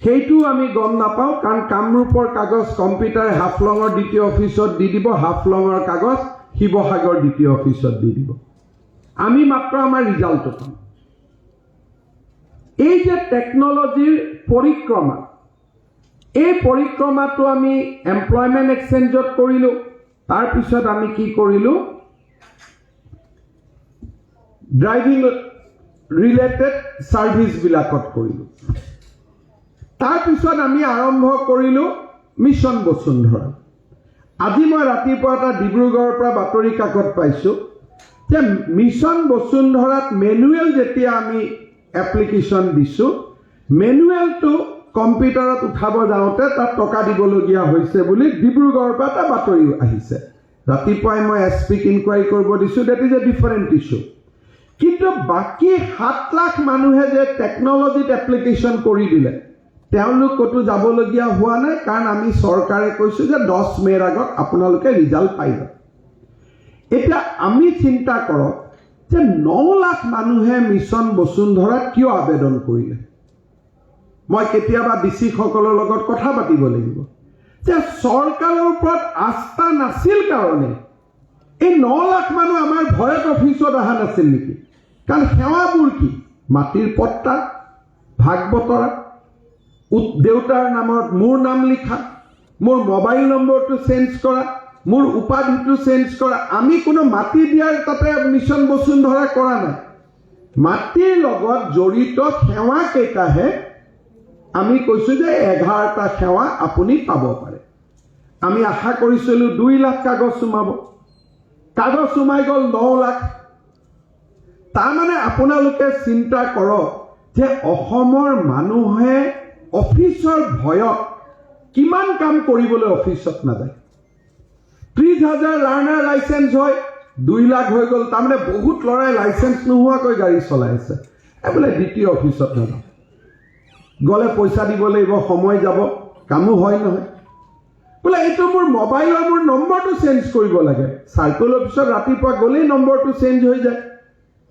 সেইটো আমি গম নাপাওঁ, কাৰণ কামৰূপৰ কাগজ কম্পিউটাৰে হাফলঙৰ দ্বিতীয় অফিচত দি দিব, হাফলঙৰ কাগজ শিৱসাগৰ দ্বিতীয় অফিচত দি দিব। আমি মাত্ৰ আমাৰ ৰিজাল্টটো পাম। এই যে টেকনলজিৰ পৰিক্ৰমা, এই পৰিক্ৰমাটো আমি এমপ্লয়মেণ্ট এক্সচেঞ্জত কৰিলোঁ, তাৰপিছত আমি কি কৰিলোঁ, ড্ৰাইভিং ৰিলেটেড ছাৰ্ভিচবিলাকত কৰিলোঁ। তাৰপিছত আমি আৰম্ভ কৰিলোঁ মিছন বসুন্ধৰা। আজি মই ৰাতিপুৱা এটা ডিব্ৰুগড়ৰ পৰা বাতৰি কাকত পাইছোঁ যে মিছন বসুন্ধৰাত মেনুৱেল যেতিয়া আমি এপ্লিকেশ্যন দিছোঁ, মেনুৱেলটো কম্পিউটাৰত উঠাব যাওঁতে তাত টকা দিবলগীয়া হৈছে বুলি ডিব্ৰুগড়ৰ পৰা এটা বাতৰি আহিছে। ৰাতিপুৱাই মই এছপিক ইনকুৱাৰী কৰিব দিছোঁ, that is a different issue. কিন্তু বাকী 7 লাখ মানুহে যে টেকনলজিত এপ্লিকেশ্যন কৰি দিলে, তেওঁলোক ক'তো যাবলগীয়া হোৱা নাই, কাৰণ আমি চৰকাৰে কৈছোঁ যে 10 মে'ৰ আগত আপোনালোকে ৰিজাল্ট পাই যাব। এতিয়া আমি চিন্তা কৰক যে 9 লাখ মানুহে মিছন বসুন্ধৰাত কিয় আবেদন কৰিলে। মই কেতিয়াবা ডিচিসকলৰ লগত কথা পাতিব লাগিব যে চৰকাৰৰ ওপৰত আস্থা নাছিল কাৰণে এই 9 লাখ মানুহ আমাৰ ভয়ত অফিচত অহা নাছিল নেকি? কাৰণ সেৱাবোৰ কি? মাটিৰ পট্টা, ভাগ বতৰা, দেউতাৰ নামত মোৰ নাম লিখা, মোৰ মোবাইল নম্বৰটো চেঞ্জ কৰা, মোৰ উপাধিটো চেঞ্জ কৰা। আমি কোনো মাটি দিয়াৰ তাতে মিছন বসুন্ধৰা কৰা নাই। মাটিৰ লগত জড়িত সেৱা কেইটাহে আমি কৈছোঁ যে 11টা সেৱা আপুনি পাব পাৰে। আমি আশা কৰিছিলোঁ 2 লাখ কাগজ সোমাব, কাগজ সোমাই গ'ল 9 লাখ। তাৰমানে আপোনালোকে চিন্তা কৰক যে অসমৰ মানুহে অফিচৰ ভয়ত কিমান কাম কৰিবলৈ অফিচত নাযায়। 30,000 লাৰ্ণাৰ লাইচেন্স হয়, 2 লাখ হৈ গ'ল তাৰমানে বহুত ল'ৰাই লাইচেন্স নোহোৱাকৈ গাড়ী চলাই আছে বোলে দ্বিতীয় অফিচত নাযাওঁ গ'লে পইচা দিব লাগিব সময় যাব কামো হয় নহয় বোলে এইটো মোৰ মোবাইলৰ মোৰ নম্বৰটো চেঞ্জ কৰিব লাগে চাৰ্কল অফিচত ৰাতিপুৱা গ'লেই নম্বৰটো চেঞ্জ হৈ যায়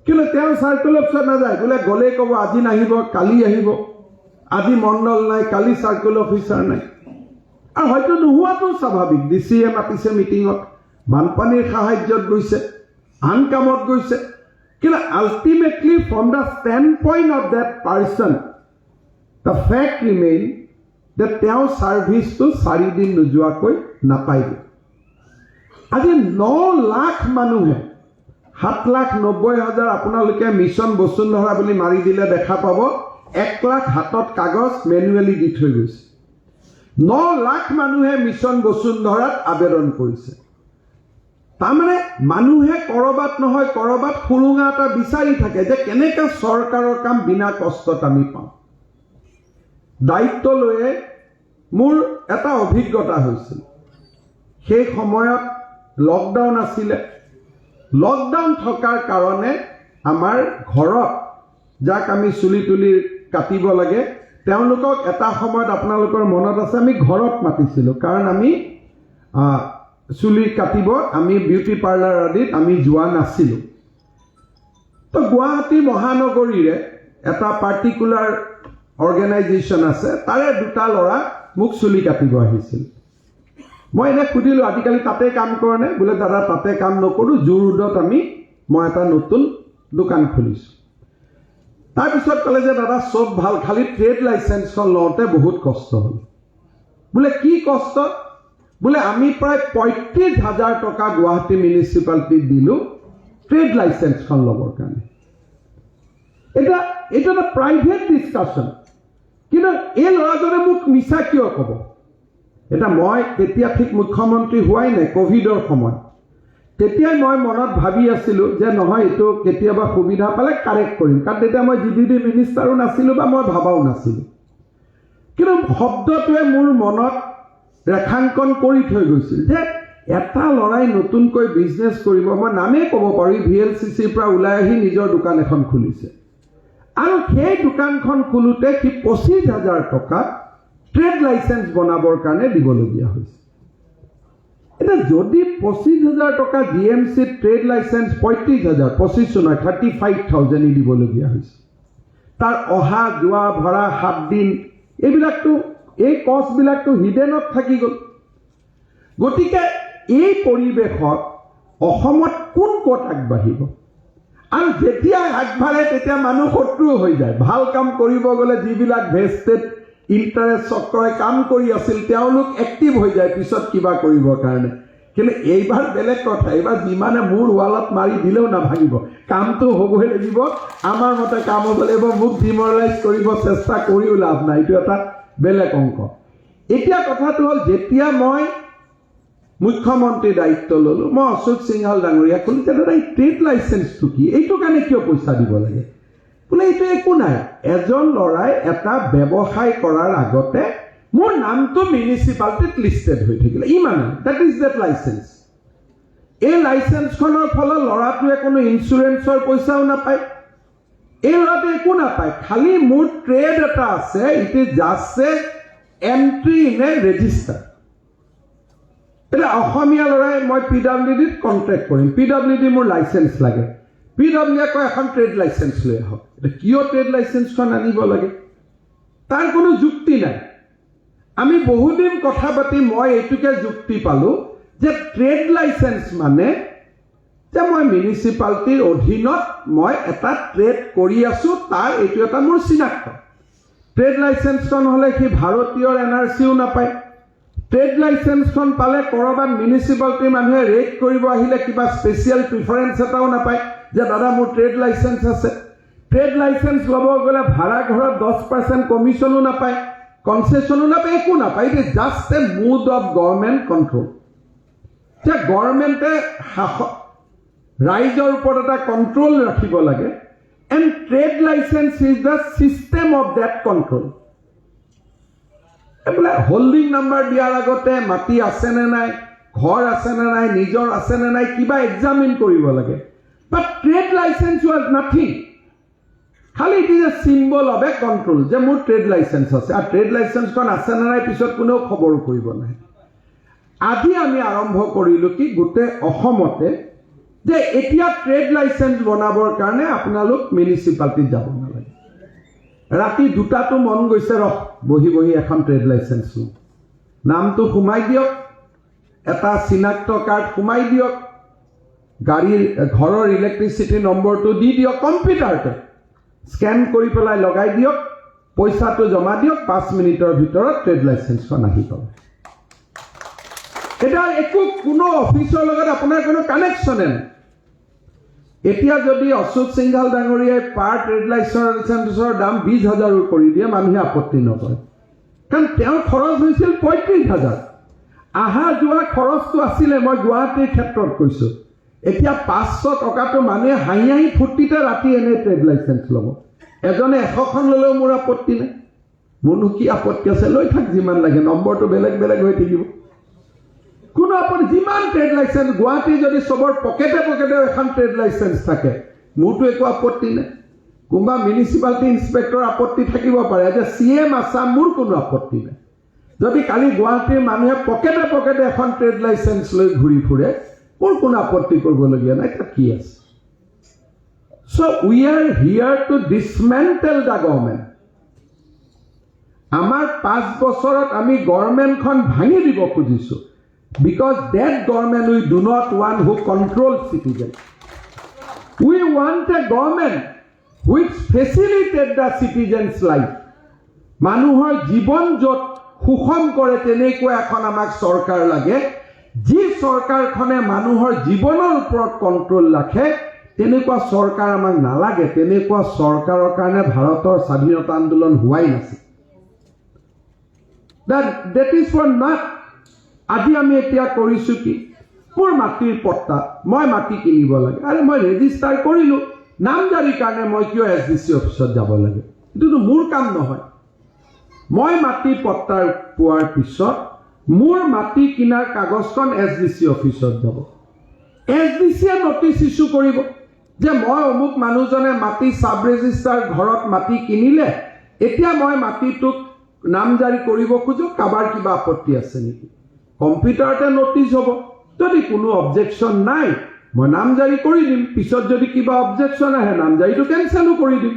কিন্তু তেওঁ চাৰ্কল অফিচত নাযায় বোলে গ'লেই ক'ব আজি নাহিব কালি আহিব আজি মণ্ডল নাই কালি চাৰ্কল অফিচাৰ নাই আৰু হয়তো নোহোৱাটো স্বাভাৱিক ডিচিয়ে মাতিছে মিটিঙত বানপানীৰ সাহায্যত গৈছে আন কামত গৈছে কিন্তু ultimately from the standpoint of that person the fact remain যে তেওঁ ছাৰ্ভিচটো 4 দিন নোযোৱাকৈ নাপায়গৈ আজি 9 লাখ মানুহে 7,90,000 আপোনালোকে মিছন বসুন্ধৰা বুলি মাৰি দিলে দেখা পাব 1 লাখ হাতত কাগজ মেনুৱেলি দি থৈ গৈছে 9 লাখ মানুহে মিছন বসুন্ধৰাত আবেদন কৰিছে তাৰমানে মানুহে কৰবাত নহয় কৰবাত ফুৰুঙা এটা বিচাৰি থাকে যে কেনেকৈ চৰকাৰৰ কাম বিনা কষ্টত আমি পাওঁ দায়িত্ব লৈয়ে মোৰ এটা অভিজ্ঞতা হৈছিল সেই সময়ত লকডাউন আছিলে লকডাউন থকাৰ কাৰণে আমাৰ ঘৰত যাক আমি চুলি তুলি কাটিব লাগে তেওঁলোকক এটা সময়ত আপোনালোকৰ মনত আছে আমি ঘৰত মাতিছিলোঁ কাৰণ আমি চুলি কাটিব আমি বিউটি পাৰ্লাৰ আদিত আমি যোৱা নাছিলোঁ তো গুৱাহাটী মহানগৰীৰে এটা পাৰ্টিকুলাৰ অৰ্গেনাইজেশ্যন আছে তাৰে 2টা ল'ৰা মোক চুলি কাটিব আহিছিল মই এনে সুধিলোঁ আজিকালি তাতে কাম কৰে নে বোলে দাদা তাতে কাম নকৰোঁ জু ৰোডত মই এটা নতুন দোকান খুলিছোঁ তাৰপিছত ক'লে যে দাদা চব ভাল খালি ট্ৰেড লাইচেন্সখন লওঁতে বহুত কষ্ট হ'ল বোলে কি কষ্ট বোলে আমি প্ৰায় 35,000 টকা গুৱাহাটী মিউনিচিপালিটিত দিলোঁ ট্ৰেড লাইচেন্সখন ল'বৰ কাৰণে এইটো এটা প্ৰাইভেট ডিছকাশ্যন কিন্তু এই ল'ৰাজনে মোক মিছা কিয় ক'ব এটা মই তেতিয়া ঠিক মুখ্যমন্ত্ৰী হোৱাই নাই কোভিডৰ সময় তেতিয়াই মই মনত ভাবি আছিলোঁ যে নহয় এইটো কেতিয়াবা সুবিধা পালে কাৰেক্ট কৰিম কাৰণ তেতিয়া মই জিডিডি মিনিষ্টাৰো নাছিলোঁ বা মই ভাবাও নাছিলোঁ কিন্তু শব্দটোৱে মোৰ মনত ৰেখাংকন কৰি থৈ গৈছিল যে এটা ল'ৰাই নতুনকৈ বিজনেছ কৰিব মই নামেই ক'ব পাৰোঁ VLCCৰ পৰা ওলাই আহি নিজৰ দোকান এখন খুলিছে আৰু সেই দোকানখন খোলোতে সি 25,000 টকা ট্ৰেড লাইচেন্স বনাবৰ কাৰণে দিবলগীয়া হৈছে এতিয়া যদি 25,000 টকা DMCত ট্ৰেড লাইচেন্স 35,000 25 নহয় 35,000 দিবলগীয়া হৈছে তাৰ অহা যোৱা ভৰা 7 দিন এইবিলাকতো এই কষ্টবিলাকতো হিডেনত থাকি গ'ল গতিকে এই পৰিৱেশত অসমত কোন ক'ত আগবাঢ়িব আৰু যেতিয়া আগবাঢ়ে তেতিয়া মানুহ শত্ৰু হৈ যায় ভাল কাম কৰিব গ'লে যিবিলাক ভেষ্টেড ইণ্টাৰেষ্ট চক্ৰই কাম কৰি আছিল তেওঁলোক এক্টিভ হৈ যায় পিছত কিবা কৰিবৰ কাৰণে কিন্তু এইবাৰ বেলেগ কথা এইবাৰ যিমানে মূৰ ৱালত মাৰি দিলেও নাভাঙিব কামটো হ'বই লাগিব আমাৰ মতে কাম হ'ব লাগিব মোক ডিমৰালাইজ কৰিব চেষ্টা কৰিও লাভ নাই এইটো এটা বেলেগ অংক এতিয়া কথাটো হ'ল যেতিয়া মই মুখ্যমন্ত্ৰী দায়িত্ব ল'লোঁ মই অশোক সিংহাল ডাঙৰীয়া ক'লোঁ যে দাদা এই ট্ৰেড লাইচেন্সটো কি এইটো কাৰণে কিয় পইচা দিব লাগে বোলে এইটো একো নাই এজন ল'ৰাই এটা ব্যৱসায় কৰাৰ আগতে মোৰ নামটো মিউনিচিপালিটিত লিষ্টেড হৈ থাকিলে ইমান দেট ইজ দেট লাইচেন্স এই লাইচেন্সখনৰ ফলত ল'ৰাটোৱে কোনো ইঞ্চুৰেঞ্চৰ পইচাও নাপায় এই ল'ৰাটোৱে একো নাপায় খালি মোৰ ট্ৰেড এটা আছে it is just A entry in a register এতিয়া অসমীয়া ল'ৰাই মই PWDত কণ্টেক্ট কৰিম PWD মোৰ লাইচেন্স লাগে PWDয়ে কয় এখন ট্ৰেড লাইচেন্স লৈ আহক এতিয়া কিয় ট্ৰেড লাইচেন্সখন আনিব লাগে তাৰ কোনো যুক্তি নাই আমি বহুদিন কথা পাতি মই এইটোকে যুক্তি পালোঁ যে ট্ৰেড লাইচেন্স মানে যে মই মিউনিচিপালিটিৰ অধীনত মই এটা ট্ৰেড কৰি আছোঁ তাৰ এইটো এটা মোৰ চিনাক্ত ট্ৰেড লাইচেন্সখন হ'লে সি ভাৰতীয় NRCও নাপায় ট্ৰেড লাইচেন্সখন পালে ক'ৰবাত মিউনিচিপালিটিৰ মানুহে ৰেড কৰিব আহিলে কিবা স্পেচিয়েল প্ৰিফাৰেঞ্চ এটাও নাপায় যে দাদা মোৰ ট্ৰেড লাইচেন্স আছে ট্ৰেড লাইচেন্স ল'ব গ'লে ভাড়া ঘৰত 10% কমিশ্যনো নাপায় কনচেশ্যনো নাপায় একো নাপায় it is just a mode of government control যে গভৰ্ণমেণ্টে ৰাইজৰ ওপৰত এটা কণ্ট্ৰল ৰাখিব লাগে and trade licence is the system of that control বোলে হোল্ডিং নাম্বাৰ দিয়াৰ আগতে মাটি আছেনে নাই ঘৰ আছে নে নাই, নিজৰ আছে নে নাই, কিবা এক্সামিন কৰিব লাগে। বাট ট্ৰেড লাইচেন্স ৱাজ নাথিং। খালি it is a symbol of A control যে মোৰ ট্ৰেড লাইচেন্স আছে, আৰু ট্ৰেড লাইচেন্সখন আছে নে নাই পিছত কোনেও খবৰো কৰিব নাই। আজি আমি আৰম্ভ কৰিলোঁ কি গোটেই অসমতে যে এতিয়া ট্ৰেড লাইচেন্স বনাবৰ কাৰণে আপোনালোক মিউনিচিপালিটিত যাব নালাগে। ৰাতি 2টাতো মন গৈছে বহি বহি এখন ট্ৰেড লাইচেন্স লওঁ, নামটো সোমাই দিয়ক, এটা চিনাক্ত কাৰ্ড সোমাই দিয়ক, গাড়ীৰ ঘৰৰ ইলেক্ট্ৰিচিটি নম্বৰটো দি দিয়ক, কম্পিউটাৰতে স্কেন কৰি পেলাই লগাই দিয়ক, পইচাটো জমা দিয়ক, 5 মিনিটৰ ভিতৰত ট্ৰেড লাইচেন্সখন আহি পাব। এটা একো কোনো অফিচৰ লগত আপোনাৰ কোনো কানেকশ্যনে নাই। এতিয়া যদি অশোক সিংঘাল ডাঙৰীয়াই পাৰ ট্ৰেড লাইচেন্সৰ দাম 20,000 কৰি দিয়ে, মানুহে আপত্তি নকৰে, কাৰণ তেওঁৰ খৰচ হৈছিল 35,000। অহা যোৱা খৰচটো আছিলে, মই গুৱাহাটীৰ ক্ষেত্ৰত কৈছোঁ, এতিয়া 500 টকাটো মানুহে হাঁহি হাঁহি ফূৰ্তিতে ৰাতি এনেই ট্ৰেড লাইচেন্স ল'ব। এজনে 100খন ল'লেও মোৰ আপত্তি নাই, মোৰনো কি আপত্তি আছে, লৈ থাক যিমান লাগে, নম্বৰটো বেলেগ বেলেগ হৈ থাকিব, কোনো আপত্তি। যিমান ট্ৰেড লাইচেন্স গুৱাহাটী যদি চবৰ পকেটে পকেটে এখন ট্ৰেড লাইচেন্স থাকে, মোৰতো একো আপত্তি নাই। কোনোবা মিউনিচিপালিটি ইনস্পেক্টৰ আপত্তি থাকিব পাৰে যে CM আছাম, মোৰ কোনো আপত্তি নাই। যদি কালি গুৱাহাটীৰ মানুহে পকেটে পকেটে এখন ট্ৰেড লাইচেন্স লৈ ঘূৰি ফুৰে, মোৰ কোনো আপত্তি কৰিবলগীয়া নাই, তাত কি আছে? So' we are here to dismantle the government. আমাৰ 5 বছৰত আমি গভৰ্ণমেণ্টখন ভাঙি দিব খুজিছোঁ, because that government we do not want who controls citizens. We want a government which facilitates the citizens' life. মানুহৰ জীৱন য'ত সুষম কৰে তেনেকুৱা এখন আমাক চৰকাৰ লাগে, যি চৰকাৰখনে মানুহৰ জীৱনৰ ওপৰত কণ্ট্ৰল ৰাখে। তেনেকুৱা চৰকাৰ আমাক নালাগে, তেনেকুৱা চৰকাৰৰ কাৰণে ভাৰতৰ স্বাধীনতা আন্দোলন হোৱাই নাছিল। That is for not. আজি আমি এতিয়া কৰিছোঁ কি, মোৰ মাটিৰ পট্টা, মই মাটি কিনিব লাগে, আৰে মই ৰেজিষ্টাৰ কৰিলোঁ, নামজাৰিৰ কাৰণে মই কিয় SDC অফিচত যাব লাগে? এইটোতো মোৰ কাম নহয়। মই মাটি পট্টা পোৱাৰ পিছত মোৰ মাটি কিনাৰ কাগজখন SDC অফিচত যাব। SDCয়ে নটিচ ইছ্যু কৰিব যে মই অমুক মানুহজনে মাটি চাব ৰেজিষ্টাৰ ঘৰত মাটি কিনিলে, এতিয়া মই মাটিটোক নামজাৰি কৰিব খোজোঁ, কাৰোবাৰ কিবা আপত্তি আছে নেকি? কম্পিউটাৰতে নটিচ হ'ব, যদি কোনো অবজেকশ্যন নাই মই নামজাৰি কৰি দিম, পিছত যদি কিবা অবজেকশ্যন আহে নামজাৰিটো কেনচেলো কৰি দিম।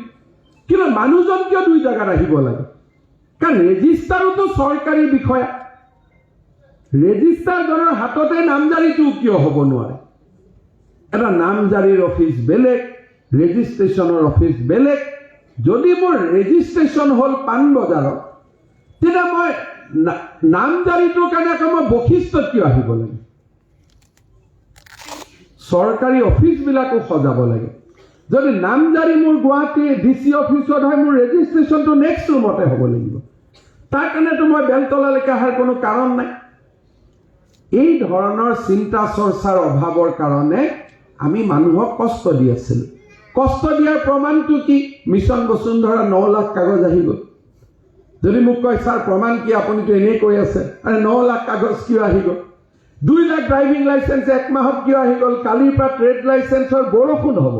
কিন্তু মানুহজন কিয় 2 জেগাত আহিব লাগে? কাৰণ ৰেজিষ্টাৰতো চৰকাৰী বিষয়া, ৰেজিষ্টাৰজনৰ হাততে নামজাৰিটো কিয় হ'ব নোৱাৰে? এটা নামজাৰিৰ অফিচ বেলেগ, ৰেজিষ্ট্ৰেশ্যনৰ অফিচ বেলেগ। যদি মোৰ ৰেজিষ্ট্ৰেশ্যন হ'ল পাণবজাৰত, তেতিয়া মই নামজাৰিটোৰ কাৰণে আকৌ মই বশিষ্ঠত কিয় আহিব লাগে? চৰকাৰী অফিচবিলাকো সজাব লাগে। যদি নামজাৰি মোৰ গুৱাহাটী DC অফিচত হয়, মোৰ ৰেজিষ্ট্ৰেশ্যনটো নেক্সট ৰুমতে হ'ব লাগিব। তাৰ কাৰণেতো মই বেলতলালৈকে অহাৰ কোনো কাৰণ নাই। এই ধৰণৰ চিন্তা চৰ্চাৰ অভাৱৰ কাৰণে আমি মানুহক কষ্ট দি আছিলোঁ। কষ্ট দিয়াৰ প্ৰমাণটো কি? মিছন বসুন্ধৰা 9 লাখ কাগজ আহি গ'ল। যদি মোক কয় ছাৰ প্ৰমাণ কি, আপুনিতো এনেই কৈ আছে, আৰে 9 লাখ কাগজ কিয় আহি গ'ল? 2 লাখ ড্ৰাইভিং লাইচেন্স 1 মাহত কিয় আহি গ'ল? কালিৰ পৰা ট্ৰেড লাইচেন্সৰ বৰষুণ হ'ব,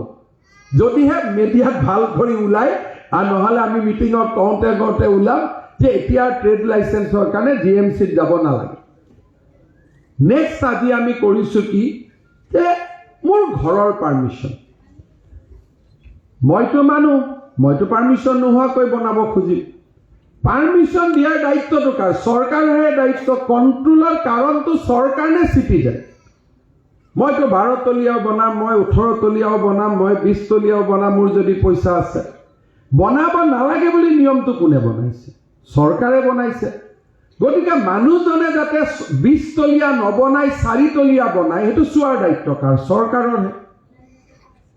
যদিহে মিডিয়াত ভাল কৰি ওলায়, আৰু নহ'লে আমি মিটিঙত কওঁতে ওলাম যে এতিয়া ট্ৰেড লাইচেন্সৰ কাৰণে GMCত যাব নালাগে। নেক্সট আজি আমি কৰিছোঁ কি, যে মোৰ ঘৰৰ পাৰ্মিশ্যন, মইতো মানুহ, মইতো পাৰ্মিশ্যন নোহোৱাকৈ বনাব খুজিম। পাৰ্মিশ্যন দিয়াৰ দায়িত্বটো কাৰ? চৰকাৰৰহে দায়িত্ব। কণ্ট্ৰলৰ কাৰণটো চৰকাৰ নে চিটিজেন? মইতো 12 তলীয়াও বনাম, মই 18 তলীয়াও বনাম, মই 20 তলীয়াও বনাম, মোৰ যদি পইচা আছে। বনাব নালাগে বুলি নিয়মটো কোনে বনাইছে? চৰকাৰে বনাইছে। গতিকে মানুহজনে যাতে 20 তলীয়া নবনাই 4 তলীয়া বনায়, সেইটো চোৱাৰ দায়িত্ব কাৰ? চৰকাৰৰহে।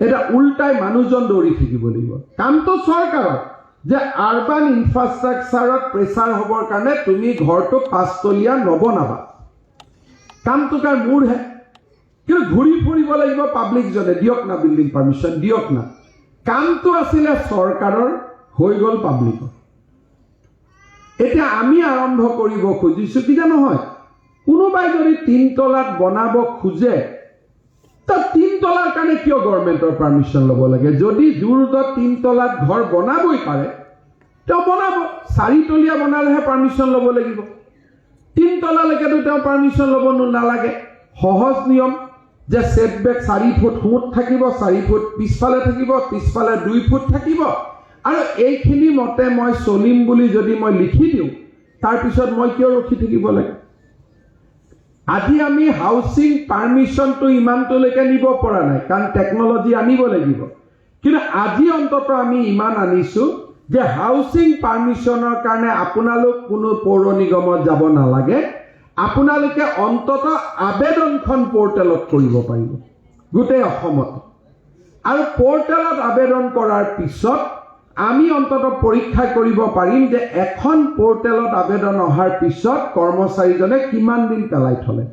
এটা উল্টাই মানুহজন দৌৰি থাকিব লাগিব। কামটো চৰকাৰৰ, যে আৰবান ইনফ্ৰাষ্ট্ৰাকচাৰত প্ৰেছাৰ হ'বৰ কাৰণে তুমি ঘৰটো 5 তলীয়া নবনাবা। কামটো কাৰ? মোৰহে। কিন্তু ঘূৰি ফুৰিব লাগিব পাব্লিকজনে, দিয়ক না বিল্ডিং পাৰ্মিশ্যন, দিয়ক না। কামটো আছিলে চৰকাৰৰ, হৈ গ'ল পাব্লিকৰ। এতিয়া আমি আৰম্ভ কৰিব খুজিছোঁ কি যে নহয়, কোনোবাই যদি 3 তলাত বনাব খোজে তো 3 তলাৰ কাৰণে কিয় গভৰ্ণমেণ্টৰ পাৰ্মিশ্যন ল'ব লাগে? যদি জোৰদত 3 তলাত ঘৰ বনাবই পাৰে তেওঁ বনাব, 4 তলীয়া বনালেহে পাৰ্মিশ্যন ল'ব লাগিব। 3 তলালৈকেতো তেওঁ পাৰ্মিশ্যন ল'ব নালাগে। সহজ নিয়ম যে সেটবেক 4 ফুট সোঁত থাকিব, 4 ফুট পিছফালে থাকিব, পিছফালে 2 ফুট থাকিব, আৰু এইখিনি মতে মই চলিম বুলি যদি মই লিখি দিওঁ তাৰপিছত মই কিয় ৰখি থাকিব লাগে? আজি আমি হাউচিং পাৰ্মিশ্যনটো ইমানটোলৈকে নিব পৰা নাই কাৰণ টেকনলজি আনিব লাগিব, কিন্তু আজি অন্তত আমি ইমান আনিছোঁ যে হাউচিং পাৰ্মিশ্যনৰ কাৰণে আপোনালোক কোনো পৌৰ নিগমত যাব নালাগে, আপোনালোকে অন্তত আবেদনখন পৰ্টেলত কৰিব পাৰিব গোটেই অসমত। আৰু পৰ্টেলত আবেদন কৰাৰ পিছত আমি অন্তত পৰীক্ষা কৰিব পাৰিম যে এখন পৰ্টেলত আবেদন অহাৰ পিছত কৰ্মচাৰীজনে কিমান দিন পেলাই থলে।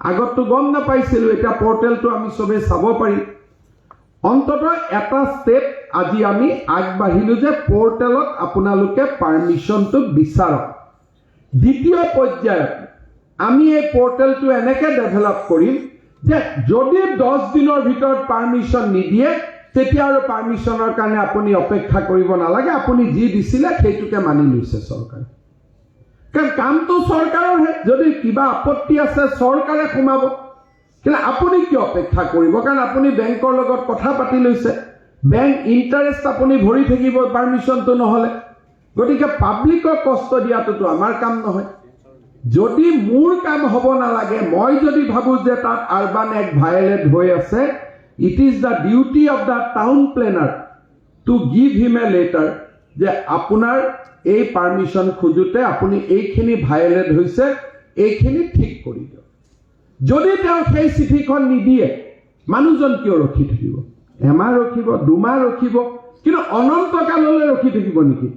আগততো গম নাপাইছিলোঁ, এতিয়া পৰ্টেলটো আমি চবেই চাব পাৰিম। অন্তত এটা ষ্টেপ আজি আমি আগবাঢ়িলোঁ যে পৰ্টেলত আপোনালোকে পাৰ্মিশ্যনটো বিচাৰক। দ্বিতীয় পৰ্যায়ত আমি এই পৰ্টেলটো এনেকৈ ডেভেলপ কৰিম যে যদি 10 দিনৰ ভিতৰত পাৰ্মিশ্যন নিদিয়ে তেতিয়া আৰু পাৰ্মিশ্যনৰ কাৰণে আপুনি অপেক্ষা কৰিব নালাগে, আপুনি যি দিছিলে সেইটোকে মানি লৈছে চৰকাৰে। কাৰণ কামটো চৰকাৰৰহে, যদি কিবা আপত্তি আছে চৰকাৰে সোমাব, কিন্তু আপুনি কিয় অপেক্ষা কৰিব? কাৰণ আপুনি বেংকৰ লগত কথা পাতি লৈছে, বেংক ইণ্টাৰেষ্ট আপুনি ভৰি থাকিব পাৰ্মিশ্যনটো নহ'লে। গতিকে পাব্লিকক কষ্ট দিয়াটোতো আমাৰ কাম নহয়। যদি মোৰ কাম হ'ব নালাগে, মই যদি ভাবোঁ যে তাত আৰবান এক্ট ভায়োলেট হৈ আছে, it is the duty of the town planner to give him a letter যে আপোনাৰ এই পাৰ্মিশ্যন খোজোতে আপুনি এইখিনি ভায়োলেট হৈছে, এইখিনি ঠিক কৰি দিয়ক। যদি তেওঁ সেই চিঠিখন নিদিয়ে মানুহজন কিয় ৰখি থাকিব? এমাহ ৰখিব, 2 মাহ ৰখিব, কিন্তু অনন্তকাললৈ ৰখি থাকিব নেকি?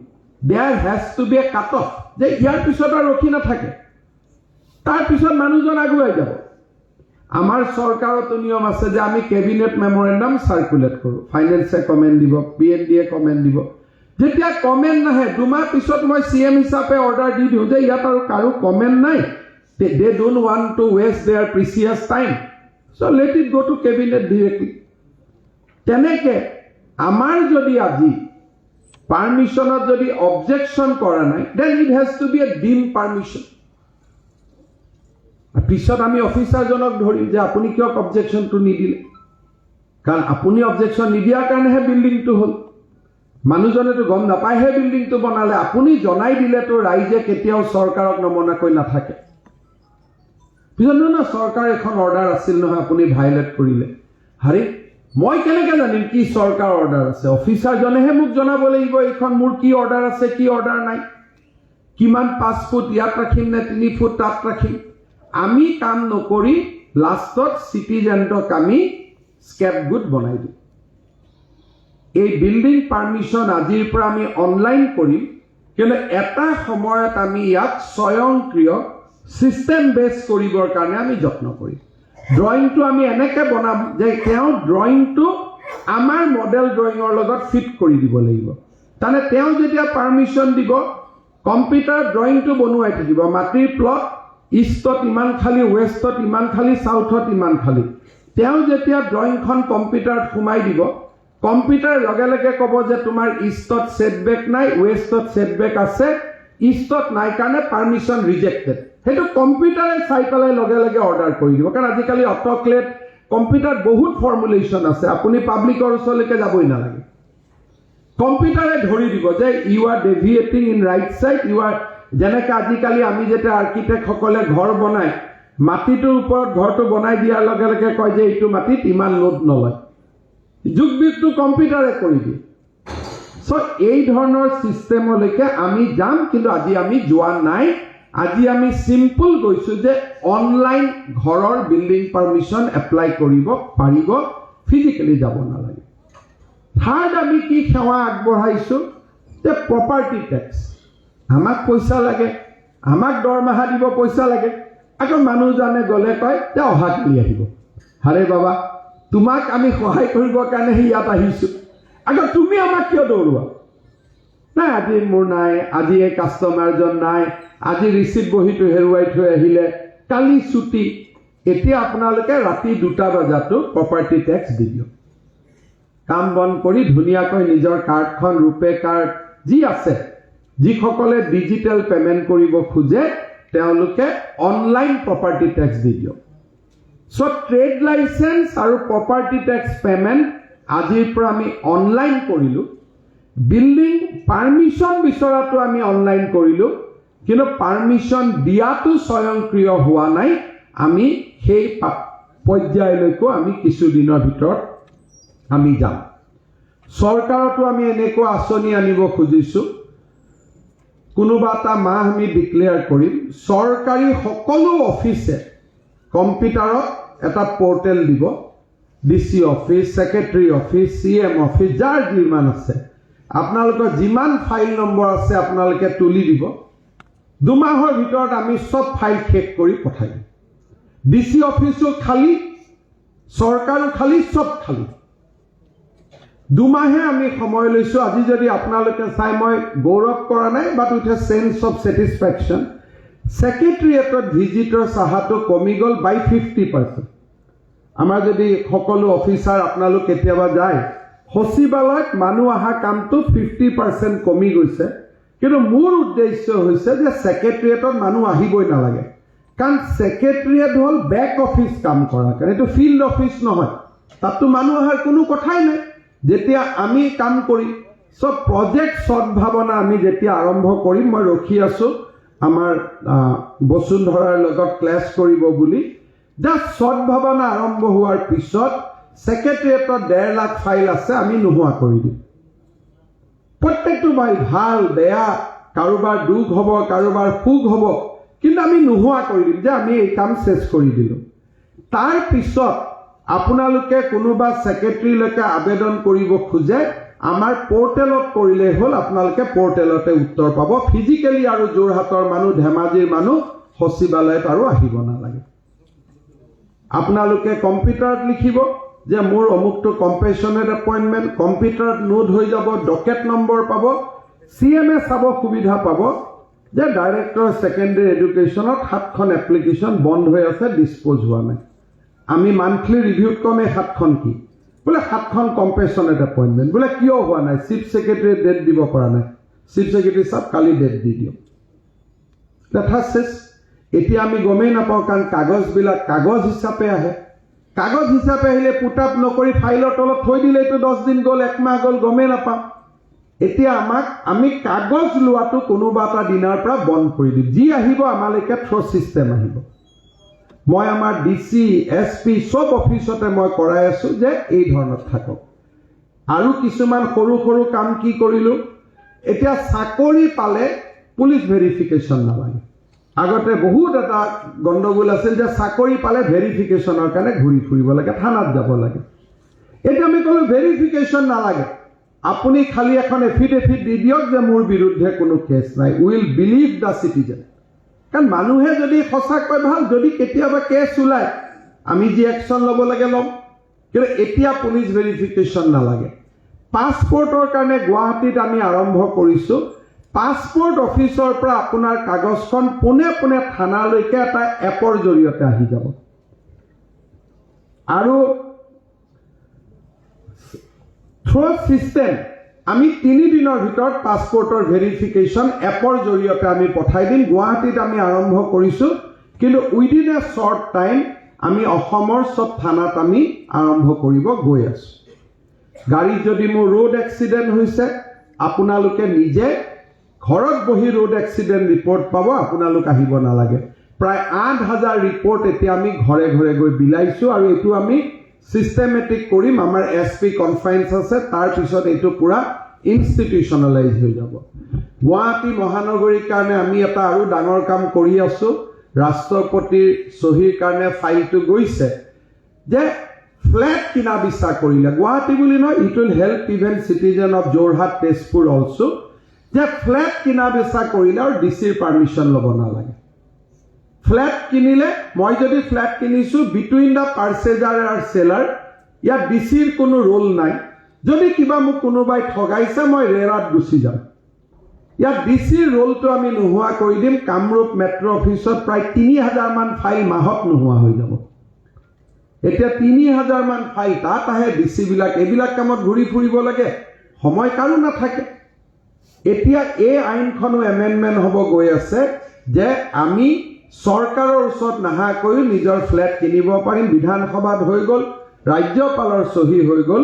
there has to be a cut off যে ইয়াৰ পিছত আৰু ৰখি নাথাকে, তাৰপিছত মানুহজন আগুৱাই যাব। আমাৰ চৰকাৰতো নিয়ম আছে যে আমি কেবিনেট মেমৰেণ্ডাম চাৰ্কুলেট কৰোঁ, ফাইনেন্সে কমেণ্ট দিব, PNDয়ে কমেণ্ট দিব। যেতিয়া কমেণ্ট নাহে 2 মাহ পিছত মই CM হিচাপে অৰ্ডাৰ দি দিওঁ যে ইয়াত আৰু কাৰো কমেণ্ট নাই, they don't want to waste their precious time, so let it go to cabinet directly. তেনেকে আমাৰ যদি আজি পাৰ্মিশ্যনত যদি অবজেকশ্যন কৰা নাই, then it has to be a deemed permission. পিছত আমি অফিচাৰজনক ধৰিম যে আপুনি কিয় অবজেকশ্যনটো নিদিলে, কাৰণ আপুনি অবজেকশ্যন নিদিয়াৰ কাৰণেহে বিল্ডিংটো হ'ল। মানুহজনেতো গম নাপায়হে বিল্ডিংটো বনালে, আপুনি জনাই দিলেতো ৰাইজে কেতিয়াও চৰকাৰক নমনাকৈ নাথাকে। পিছত নহয় চৰকাৰ এখন অৰ্ডাৰ আছিল নহয়, আপুনি ভায়োলেট কৰিলে। হাৰে মই কেনেকৈ জানিম কি চৰকাৰ অৰ্ডাৰ আছে? অফিচাৰজনেহে মোক জনাব লাগিব এইখন মোৰ কি অৰ্ডাৰ আছে, কি অৰ্ডাৰ নাই, কিমান 5 ফুট ইয়াত ৰাখিম নে 3 ফুট তাত ৰাখিম। আমি কাম নকৰি লাষ্টত চিটিজেনক আমি স্কেপগুড বনাই দিওঁ। এই বিল্ডিং পাৰ্মিশ্যন আজিৰ পৰা আমি অনলাইন কৰিম, কিন্তু এটা সময়ত আমি ইয়াক স্বয়ংক্ৰিয় চিষ্টেম বেছ কৰিবৰ কাৰণে আমি যত্ন কৰিম। ড্ৰয়িংটো আমি এনেকৈ বনাম যে তেওঁ ড্ৰয়িংটো আমাৰ মডেল ড্ৰয়িঙৰ লগত ফিট কৰি দিব লাগিব। তাৰমানে তেওঁ যেতিয়া পাৰ্মিশ্যন দিব কম্পিউটাৰ ড্ৰয়িংটো বনোৱাই থাকিব, মাটিৰ প্লট ইষ্টত ইমান খালি, ৱেষ্টত ইমান খালি, চাউথত ইমান খালি। তেওঁ যেতিয়া ড্ৰয়িংখন কম্পিউটাৰত সোমাই দিব, কম্পিউটাৰ লগে লগে ক'ব যে তোমাৰ ইষ্টত ছেটবেক নাই, ৱেষ্টত ছেটবেক আছে, ইষ্টত নাই কাৰণে পাৰ্মিশ্যন ৰিজেক্টেড। সেইটো কম্পিউটাৰে চাই পেলাই লগে লগে অৰ্ডাৰ কৰি দিব, কাৰণ আজিকালি অট'ক্লেড কম্পিউটাৰত বহুত ফৰ্মুলেশ্যন আছে, আপুনি পাব্লিকৰ ওচৰলৈকে যাবই নালাগে। কম্পিউটাৰে ধৰি দিব যে you are deviating in right side, you are. যেনেকৈ আজিকালি আমি যেতিয়া আৰ্কিটেক্টসকলে ঘৰ বনায়, মাটিটোৰ ওপৰত ঘৰটো বনাই দিয়াৰ লগে লগে কয় যে এইটো মাটিত ইমান লোড নলয়, যুগ বিয়োগটো কম্পিউটাৰে কৰি দিয়ে। চ' এই ধৰণৰ ছিষ্টেমলৈকে আমি যাম, কিন্তু আজি আমি যোৱা নাই। আজি আমি চিম্পল গৈছোঁ যে অনলাইন ঘৰৰ বিল্ডিং পাৰ্মিশ্যন এপ্লাই কৰিব পাৰিব, ফিজিকেলি যাব নালাগে। থাৰ্ড আমি কি সেৱা আগবঢ়াইছোঁ যে প্ৰপাৰ্টি টেক্স। আমাক পইচা লাগে, আমাক দৰমহা দিব পইচা লাগে, আকৌ মানুহজনে গ'লে কয় যে অহাকালি আহিব। হাৰে বাবা, তোমাক আমি সহায় কৰিবৰ কাৰণেহে ইয়াত আহিছোঁ, আকৌ তুমি আমাক কিয় দৌৰোৱা? নাই আজি মোৰ নাই, আজি এই কাষ্টমাৰজন নাই, আজি ৰিচিপ্ট বহীটো হেৰুৱাই থৈ আহিলে, কালি ছুটি এতিয়া আপোনালোকে ৰাতি 2টা বজাতো প্ৰপাৰ্টি টেক্স দি দিয়ক কাম বন কৰি ধুনীয়াকৈ নিজৰ কাৰ্ডখন ৰূপে কাৰ্ড যি আছে যিসকলে ডিজিটেল পেমেন্ট কৰিব খোজে তেওঁলোকে অনলাইন প্ৰপাৰ্টি টেক্স দি দিয়ক সো ট্ৰেড লাইসেন্স আৰু প্ৰপাৰ্টি টেক্স পেমেন্ট আজিৰ পৰা আমি অনলাইন কৰিলো বিল্ডিং পাৰমিশন বিচৰাটো আমি অনলাইন কৰিলো কিন্তু পাৰমিশন দিয়াটো স্বয়ংক্ৰিয় হোৱা নাই আমি সেই পৰ্যায়লৈকে আমি কিছু দিনৰ ভিতৰত আমি যাম চৰকাৰতো আমি এনেকুৱা আঁচনি আনিব খুজিছো কোনোবা এটা মাহ আমি ডিক্লেয়াৰ কৰিম চৰকাৰী সকলো অফিচে কম্পিউটাৰত এটা পোৰ্টেল দিব DC office secretary office CM office যাৰ যিমান আছে আপোনালোকৰ যিমান ফাইল নম্বৰ আছে আপোনালোকে তুলি দিব 2 মাহৰ ভিতৰত আমি সব ফাইল শেষ কৰি পঠাই দিম ডিসি অফিসও খালি সৰকাৰো খালি সব খালি 2 মাহে আমি সময় লৈছো আজি যদি আপোনালোকে চাই মই গৌৰৱ কৰা নাই but with a sense of satisfaction সেক্ৰেটাৰিয়েটত ভিজিটৰ সাহাটো কমি গল বাই 50% আমাৰ যদি সকলো অফিচাৰ আপোনালোক কেতিয়াবা যায় সচিবালয়ত মানুহ আহা কামটো 50% কমি গৈছে কিন্তু মোৰ উদ্দেশ্য হৈছে যে সেক্ৰেটাৰিয়েটত মানুহ আহিবই নালাগে কাৰণ সেক্ৰেটাৰিয়েট হল বেক অফিস কাম কৰা কাৰণ এটো ফিল্ড অফিস নহয় তাতো মানুহ আহাৰ কোনো কথাই নাই যেতিয়া আমি কাম কৰি সব প্ৰজেক্ট সদ্ভাৱনা আমি যেতিয়া আৰম্ভ কৰিম মই ৰখি আছো আমাৰ বসুন্ধৰাৰ লগত ক্লাছ কৰিব বুলি জাস্ট সদ্ভাৱনা আৰম্ভ হোৱাৰ পিছত সেক্ৰেটাৰিয়েটত 1.5 লাখ ফাইল আছে আমি নোহোৱা কৰি দিম প্ৰত্যেকটো ফাইল ভাল বেয়া কাৰোবাৰ দুখ হ'ব কাৰোবাৰ সুখ হ'ব কিন্তু আমি নোহোৱা কৰি দিম যে আমি এই কাম শেষ কৰি দিলো তাৰ পিছত আপোনালোকে কোনোবা সেক্ৰেটাৰীলৈকে আবেদন কৰিব খোজে আমাৰ পোৰ্টেলত কৰিলে হল আপোনালোকে পোৰ্টেলতে উত্তৰ পাব ফিজিক্যালি আৰু জোৰহাটৰ মানুহ ধেমাজিৰ মানুহ সচিবালয়ত আৰু আহিব নালাগে আপোনালোকে কম্পিউটাৰত লিখিব যে মোৰ অমুকটো কম্পেশনেট এপয়েন্টমেন্ট কম্পিউটাৰত নোট হৈ যাব ডকেট নম্বৰ পাব সিএমএ চাব সুবিধা পাব যে ডাইৰেক্টৰ সেকেন্ডাৰী এডুকেশনত 7খন এপ্লিকেশন বন্ধ হৈ আছে ডিসপোজ হোৱা নাই আমি মান্থলি ৰিভিউত কমে 7খন কি বলে 7খন কম্পেশনেট এপয়েন্টমেন্ট বলে কিয় হোৱা নাই চিফ সেক্ৰেটাৰী ডেট দিব পৰা নাই চিফ সেক্ৰেটাৰী সাহেব কালি ডেট দি দিও দেখা শেষ এতিয়া আমি গমেই নাপাওঁ কাৰণ কাগজবিলাক কাগজ হিচাপে আহে কাগজ হিচাপে আহিলে পুটাপ নকৰি ফাইলৰ তলত থৈ দিলে এইটো 10 দিন গল 1 মাহ গল গমেই নাপাওঁ এতিয়া আমি কাগজ লোৱাটো কোনোবা এটা দিনৰ পৰা বন্ধ কৰি দিম যি আহিব আমালৈকে থ্ৰ সিস্টেম আহিব মই আমাৰ ডিসি এসপি সব অফিসতে মই কৰাই আছো যে এই ধৰণত থাকক আৰু কিছুমান সৰু সৰু কাম কি কৰিলো এতিয়া চাকৰি পালে পুলিশ ভেৰিফিকেশন নালাগে আগতে বহুত এটা গণ্ডগোল আছিল যে চাকৰি পালে ভেৰিফিকেশনৰ কাৰণে ঘূৰি ফুৰিব লাগে থানাত যাব লাগে এতিয়া আমি কলো ভেৰিফিকেশন নালাগে আপুনি খালি এখন এফিডেভিট দি দিয়ক যে মোৰ বিৰুদ্ধে কোনো কেছ নাই উইল বিলিভ দা সিটিজেন কাৰণ মানুহে যদি সঁচাকৈ ভাল যদি কেতিয়াবা কেছ ওলায় আমি যি একশন ল'ব লাগে ল'ম কিন্তু এতিয়া পুলিশ ভেৰিফিকেশন নালাগে পাছপোৰ্টৰ কাৰণে গুৱাহাটীত আমি আৰম্ভ কৰিছো পাছপোৰ্ট অফিচৰ পৰা আপোনাৰ কাগজখন পোনে পোনে থানালৈকে এটা এপৰ জৰিয়তে আহি যাব আৰু থ্ৰু সিস্টেম আমি 3 দিনৰ ভিতৰত পাছপোৰ্টৰ ভেৰিফিকেশন এপৰ জৰিয়তে আমি পঠাই দিম গুৱাহাটীত আমি আৰম্ভ কৰিছো কিন্তু উইদিন এ শৰ্ট টাইম আমি অসমৰ সব থানাত আমি আৰম্ভ কৰিব গৈ আছো গাড়ী যদি মোৰ ৰোড এক্সিডেন্ট হৈছে আপোনালোকে নিজে ঘৰত বহি ৰোড এক্সিডেন্ট ৰিপৰ্ট পাব আপোনালোক আহিব নালাগে প্ৰায় 8000 ৰিপৰ্ট এতিয়া আমি ঘৰে ঘৰে গৈ বিলাইছো আৰু এটো আমি সিস্টেমেটিক কৰিম আমাৰ এসপি কনফাৰেন্স আছে তাৰ পিছত এটো পুৰা ইনষ্টিটিউশনালাইজ হৈ যাব গুৱাহাটী মহানগৰীৰ কাৰণে আমি এটা আৰু ডাঙৰ কাম কৰি আছো ৰাষ্ট্ৰপতিৰ সহিৰ কাৰণে ফাইলটো গৈছে যে ফ্ল্যাট কিনা বিচা কৰিলে গুৱাহাটী বুলি নহয় it will help even citizen of Jorhat Tezpur also যে ফ্ল্যাট কিনা বিচা কৰিলে আৰু ডিসিৰ পাৰমিশন ল'ব নালাগে ফ্ল্যাট কিনিলে মই যদি ফ্ল্যাট কিনিছো বিটুইন দা পাৰ্চেজাৰ আৰু সেলাৰ ইয়া ডিসিৰ কোনো ৰোল নাই যদি কিবা মোক কোনোবাই ঠগাইছে মই ৰেৰাত গুছি যাম ইয়াত ডিচিৰ ৰোলটো আমি নোহোৱা কৰি দিম। কামৰূপ মেট্ৰ' অফিচত প্ৰায় 3000 মান ফাইল মাহত নোহোৱা হৈ যাব। এতিয়া 3000 মান ফাইল তাত আহে, ডিচিবিলাক এইবিলাক কামত ঘূৰি ফুৰিব লাগে, সময় কাৰো নাথাকে। এতিয়া এই আইনখনো এমেণ্ডমেণ্ট হ'ব গৈ আছে যে আমি চৰকাৰৰ ওচৰত নাহাকৈ নিজৰ ফ্লেট কিনিব পাৰিম। বিধানসভাত হৈ গ'ল, ৰাজ্যপালৰ চহী হৈ গ'ল,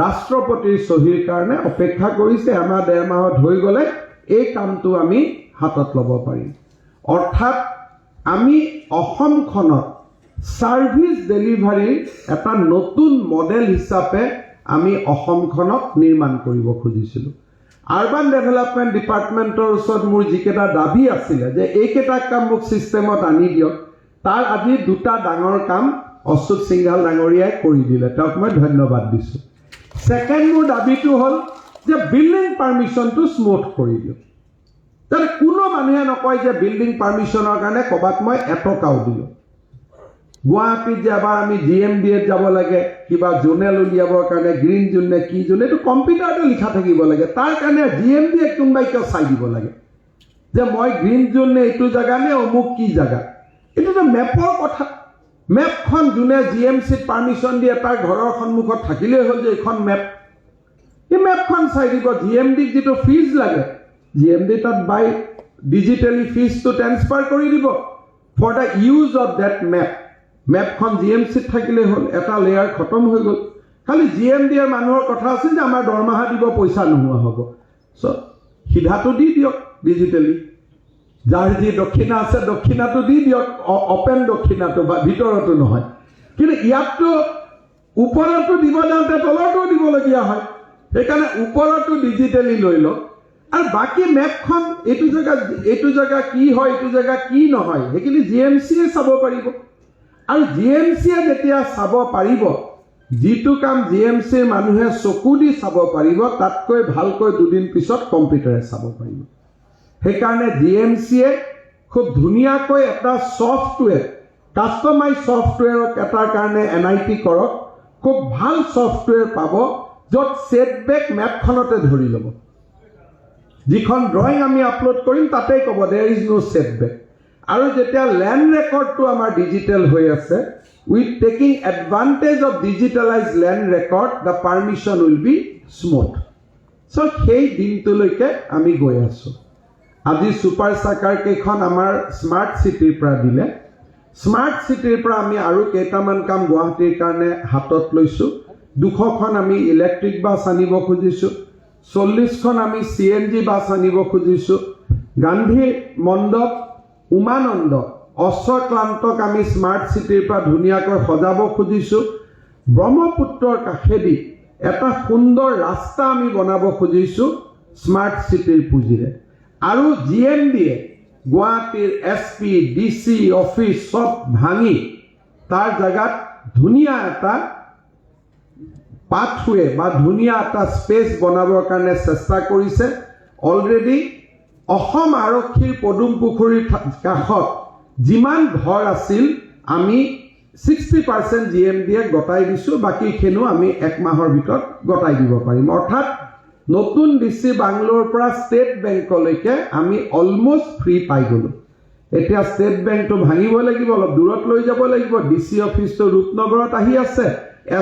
ৰাষ্ট্ৰপতিৰ চহীৰ কাৰণে অপেক্ষা কৰিছে। এমাহ 1.5 মাহত হৈ গ'লে এই কামটো আমি হাতত ল'ব পাৰিম। অৰ্থাৎ আমি অসমখনত সাৰ্ভিস ডেলিভাৰীৰ এটা নতুন মডেল হিচাপে আমি অসমখনক নিৰ্মাণ কৰিব খুজিছিলোঁ। আৰবান ডেভেলপমেণ্ট ডিপাৰ্টমেণ্টৰ ওচৰত মোৰ যিকেইটা দাবী আছিলে যে এইকেইটা কাম মোক ছিষ্টেমত আনি দিয়ক, তাৰ আজি 2টা ডাঙৰ কাম অশোক সিংঘাল ডাঙৰীয়াই কৰি দিলে, তেওঁক মই ধন্যবাদ দিছোঁ। ছেকেণ্ড মোৰ দাবীটো হ'ল যে বিল্ডিং পাৰ্মিশ্যনটো স্মুথ কৰি দিয়ক, যাতে কোনো মানুহে নকয় যে বিল্ডিং পাৰ্মিশ্যনৰ কাৰণে ক'ৰবাত মই এটকাও দিলোঁ। গুৱাহাটীত যে এবাৰ আমি GMDAত যাব লাগে কিবা জোনেল উলিয়াবৰ কাৰণে, গ্ৰীণ জোন নে কি জোন, এইটো কম্পিউটাৰতে লিখা থাকিব লাগে। তাৰ কাৰণে GMDA কোনোবাই কিয় চাই দিব লাগে যে মই গ্ৰীণ জোন নে এইটো জেগা নে অমুক কি জেগা? এইটোতো মেপৰ কথা। মেপখন যোনে GMCত পাৰ্মিশ্যন দিয়ে তাৰ ঘৰৰ সন্মুখত থাকিলেই হ'ল যে এইখন মেপ। এই মেপখন চাই দিব। GMDক যিটো ফিজ লাগে, GMD তাত বাই ডিজিটেলি ফিজটো ট্ৰেন্সফাৰ কৰি দিব for the use of data map. মেপখন GMCত থাকিলে হ'ল, এটা লেয়াৰ খতম হৈ গ'ল। খালি GMDৰ মানুহৰ কথা আছিল যে আমাৰ দৰমহা দিব, পইচা নোহোৱা হ'ব। চ' সিধাটো দি দিয়ক ডিজিটেলি, যাৰ যি দক্ষিণা আছে দক্ষিণাটো দি দিয়ক, অপেন দক্ষিণাটো বা ভিতৰতো নহয়। কিন্তু ইয়াততো ওপৰতো দিব যাওঁতে তলতো দিবলগীয়া হয়, সেইকাৰণে ওপৰতো ডিজিটেলি লৈ লওক। আৰু বাকী মেপখন এইটো জেগা কি হয়, এইটো জেগা কি নহয়, সেইখিনি GMCয়ে চাব পাৰিব। আৰু GMCয়ে যেতিয়া চাব পাৰিব, যিটো কাম GMCৰ মানুহে চকু দি চাব পাৰিব, তাতকৈ ভালকৈ 2 দিন পিছত কম্পিউটাৰে চাব পাৰিব। সেইকাৰণে GMCয়ে খুব ধুনীয়াকৈ এটা ছফ্টৱেৰ, কাষ্টমাইজ ছফ্টৱেৰক এটাৰ কাৰণে NIT কৰক। খুব ভাল ছফ্টৱেৰ পাব য'ত ছেটবেক মেপখনতে ধৰি ল'ব। যিখন ড্ৰয়িং আমি আপলোড কৰিম তাতেই ক'ব দেয়াৰ ইজ নো ছেটবেক। আৰু যেতিয়া লেণ্ড ৰেকৰ্ডটো আমাৰ ডিজিটেল হৈ আছে, with taking advantage of digitalise land record, the permission will be smooth. So' সেই দিনটোলৈকে আমি গৈ আছোঁ। আজি ছুপাৰ চাকাৰ কেইখন আমাৰ স্মাৰ্ট চিটিৰ পৰা দিলে। স্মাৰ্ট চিটিৰ পৰা আমি আৰু কেইটামান কাম গুৱাহাটীৰ কাৰণে হাতত লৈছোঁ। 200খন আমি ইলেক্ট্ৰিক বাছ আনিব খুজিছোঁ, 40খন আমি CNG বাছ আনিব খুজিছোঁ। গান্ধী মণ্ডপ, উমানন্দ, অশ্বক্লান্তক আমি স্মাৰ্ট চিটিৰ পৰা ধুনীয়াকৈ সজাব খুজিছোঁ। ব্ৰহ্মপুত্ৰৰ কাষেদি এটা সুন্দৰ ৰাস্তা আমি বনাব খুজিছোঁ স্মাৰ্ট চিটিৰ পুঁজিৰে। আৰু GMDয়ে গুৱাহাটীৰ SP, DC অফিচ সব ভাঙি তাৰ জেগাত ধুনীয়া এটা পাথৱে বা ধুনীয়া এটা স্পেচ বনাবৰ কাৰণে চেষ্টা কৰিছে। অলৰেডি অসম আৰক্ষীৰ পদুম পুখুৰীৰ কাষত যিমান ঘৰ আছিল আমি 60% GMDয়ে গতাই দিছোঁ, বাকীখিনিও আমি 1 মাহৰ ভিতৰত গতাই দিব পাৰিম। অৰ্থাৎ নতুন DC বাংলোৰ পৰা ষ্টেট বেংকলৈকে আমি অলমষ্ট ফ্ৰী পাই গ'লোঁ। এতিয়া ষ্টেট বেংকটো ভাঙিব লাগিব, অলপ দূৰত লৈ যাব লাগিব। DC অফিচটো ৰূপনগৰত আহি আছে,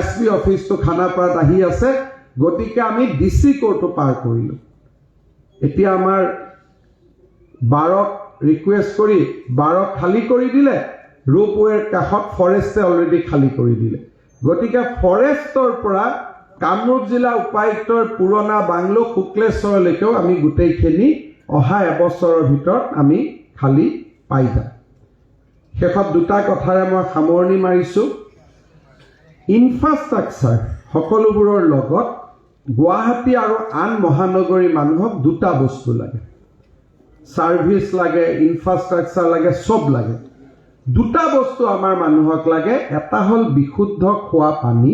SP অফিচটো খানাপাৰাত আহি আছে। গতিকে আমি DC কোৰ্টটো পাৰ কৰিলোঁ। এতিয়া আমাৰ 12ক ৰিকুৱেষ্ট কৰি 12 খালী কৰি দিলে। ৰোপৱেৰ কাষত ফৰেষ্টে অলৰেডি খালী কৰি দিলে। গতিকে ফৰেষ্টৰ পৰা কামৰূপ জিলা উপায়ুক্তৰ পুৰণা বাংলো শুক্লেশ্বৰলৈকেও আমি গোটেইখিনি অহা এবছৰৰ ভিতৰত আমি খালী পাই যাম। শেষত 2টা কথাৰে মই সামৰণি মাৰিছোঁ। ইনফ্ৰাষ্ট্ৰাকচাৰ সকলোবোৰৰ লগত গুৱাহাটী আৰু আন মহানগৰীৰ মানুহক 2টা বস্তু লাগে, সাৰ্ভিস লাগে, ইনফ্ৰাষ্ট্ৰাকচাৰ লাগে, সব লাগে। 2টা বস্তু আমাৰ মানুহক লাগে, এটা হ'ল বিশুদ্ধ খোৱা পানী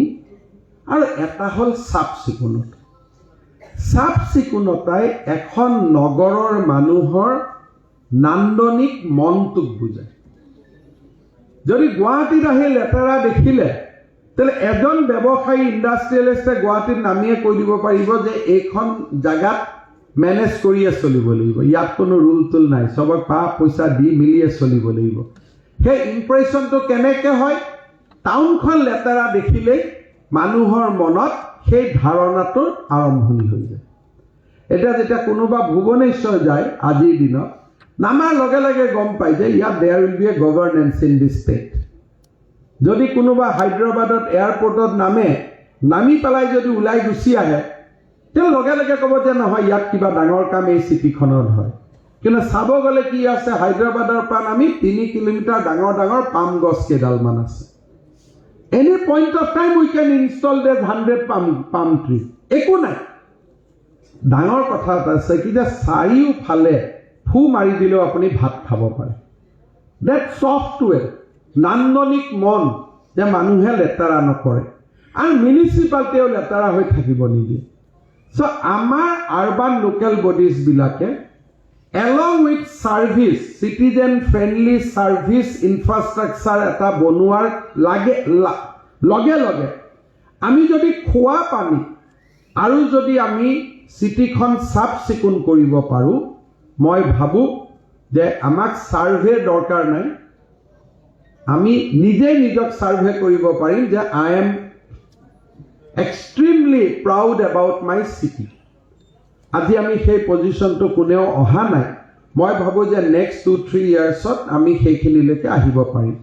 আৰু এটা হ'ল চাফ চিকুণতা। চাফ চিকুণতাই এখন নগৰৰ মানুহৰ নান্দনিক মনটোক বুজায়। যদি গুৱাহাটীত আহি লেতেৰা দেখিলে তেলে এজন ব্যৱসায়ী ইণ্ডাষ্ট্ৰিয়েলিষ্টে গুৱাহাটীত নামিয়ে কৈ দিব পাৰিব যে এইখন জায়গাত মেনেজ কৰিয়ে চলিব লাগিব। ইয়াত কোনো ৰুল টুল নাই, চবক পইচা দি মিলিয়ে চলিব লাগিব। সেই ইম্প্ৰেশ্যনটো কেনেকৈ হয়? টাউনখন লেতেৰা দেখিলেই মানুহৰ মনত সেই ধাৰণাটোৰ আৰম্ভণি হৈ যায়। এতিয়া যেতিয়া কোনোবা ভুৱনেশ্বৰ যায় আজিৰ দিনত, নামাৰ লগে লগে গম পায় যে ইয়াত there will be a governance in this state. যদি কোনোবা হায়দৰাবাদত এয়াৰপৰ্টত নামি পেলাই যদি ওলাই গুচি আহে, তেওঁ লগে লগে ক'ব যে নহয়, ইয়াত কিবা ডাঙৰ কাম এই চিটিখনত হয়। কিন্তু চাব গ'লে কি আছে, হায়দৰাবাদৰ পৰা নামি 3 কিলোমিটাৰ ডাঙৰ ডাঙৰ পাম গছ কেইডালমান আছে। Any point of time we can install that 100 palm tree, একো নাই। ডাঙৰ কথা এটা আছে কি যে চাৰিওফালে ফু মাৰি দিলেও আপুনি ভাত খাব পাৰে। ডেট ছফ্টৱেৰ, নান্দনিক মন যে মানুহে লেতেৰা নকৰে আৰু মিউনিচিপালিটিও লেতেৰা হৈ থাকিব নিদিয়ে। চ' আমাৰ আৰ্বান লোকেল বডিজবিলাকে along with service, citizen friendly service infrastructure এটা বনোৱাৰ লগে লগে আমি যদি খোৱা পানী আৰু যদি আমি চিটিখন চাফ চিকুণ কৰিব পাৰোঁ, মই ভাবোঁ যে আমাক ছাৰ্ভে দৰকাৰ নাই। আমি নিজেই নিজক ছাৰ্ভে কৰিব পাৰিম যে I am extremely proud about my city. আজি আমি সেই পজিশ্যনটো কোনেও অহা নাই। মই ভাবোঁ যে নেক্সট 2-3 ইয়াৰ্ছত আমি সেইখিনিলৈকে আহিব পাৰিম।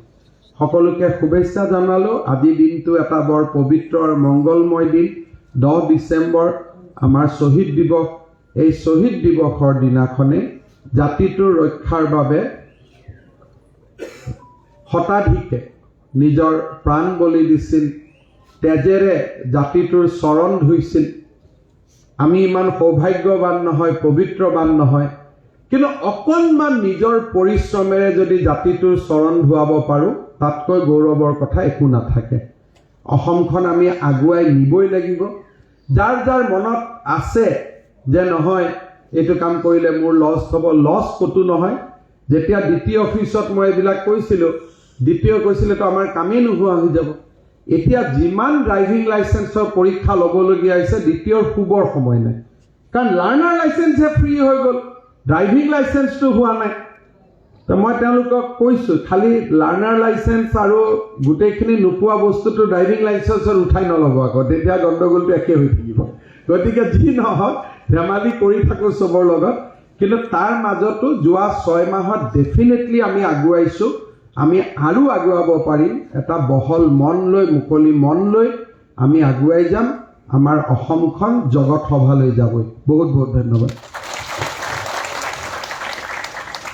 সকলোকে শুভেচ্ছা জনালোঁ। আজিৰ দিনটো এটা বৰ পবিত্ৰ আৰু মংগলময় দিন। 10 ডিচেম্বৰ আমাৰ শ্বহীদ দিৱস। এই শ্বহীদ দিৱসৰ দিনাখনে জাতিটোৰ ৰক্ষাৰ বাবে শতাধিকে নিজৰ প্ৰাণ বলি দিছিল, তেজেৰে জাতিটোৰ চৰণ ধুইছিল। আমি ইমান সৌভাগ্যৱান নহয়, পবিত্ৰৱান নহয়, কিন্তু অকণমান নিজৰ পৰিশ্ৰমেৰে যদি জাতিটোৰ চৰণ ধুৱাব পাৰোঁ, তাতকৈ গৌৰৱৰ কথা একো নাথাকে। অসমখন আমি আগুৱাই নিবই লাগিব। যাৰ যাৰ মনত আছে যে নহয় এইটো কাম কৰিলে মোৰ লছ হ'ব, লছ ক'তো নহয়। যেতিয়া দ্বিতীয় অফিচত মই এইবিলাক কৈছিলোঁ, দ্বিতীয় কৈছিলেতো আমাৰ কামেই নোহোৱা হৈ যাব। এতিয়া যিমান ড্ৰাইভিং লাইচেন্সৰ পৰীক্ষা ল'বলগীয়া হৈছে, দ্বিতীয়ৰ শুবৰ সময় নাই, কাৰণ লাৰ্ণাৰ লাইচেন্সহে ফ্ৰী হৈ গ'ল, ড্ৰাইভিং লাইচেন্সটো হোৱা নাই। তো মই তেওঁলোকক কৈছোঁ, খালি লাৰ্ণাৰ লাইচেন্স আৰু গোটেইখিনি নোপোৱা বস্তুটো ড্ৰাইভিং লাইচেন্সত উঠাই নল'ব আকৌ, তেতিয়া গণ্ডগোলটো একে হৈ থাকিব। গতিকে যি নহওক, ধেমালি কৰি থাকোঁ চবৰ লগত, কিন্তু তাৰ মাজতো যোৱা 6 মাহত ডেফিনেটলি আমি আগুৱাইছোঁ। আমি আৰু আগুৱাব পাৰিম। এটা বহল মন লৈ, মুকলি মন লৈ আমি আগুৱাই যাম। আমাৰ অসমখন জগত সভালৈ যাবই। বহুত বহুত ধন্যবাদ।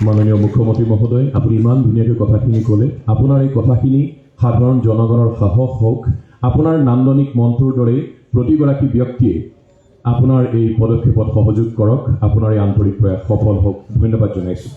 মাননীয় মুখ্যমন্ত্ৰী মহোদয়, আপুনি ইমান ধুনীয়াকৈ কথাখিনি ক'লে। আপোনাৰ এই কথাখিনি সাধাৰণ জনগণৰ সাহস হওক, আপোনাৰ নান্দনিক মন্ত্ৰৰ দৰে প্ৰতিগৰাকী ব্যক্তিয়ে আপোনাৰ এই পদক্ষেপত সহযোগ কৰক। আপোনাৰ এই আন্তৰিক প্ৰয়াস সফল হওক। ধন্যবাদ জনাইছোঁ।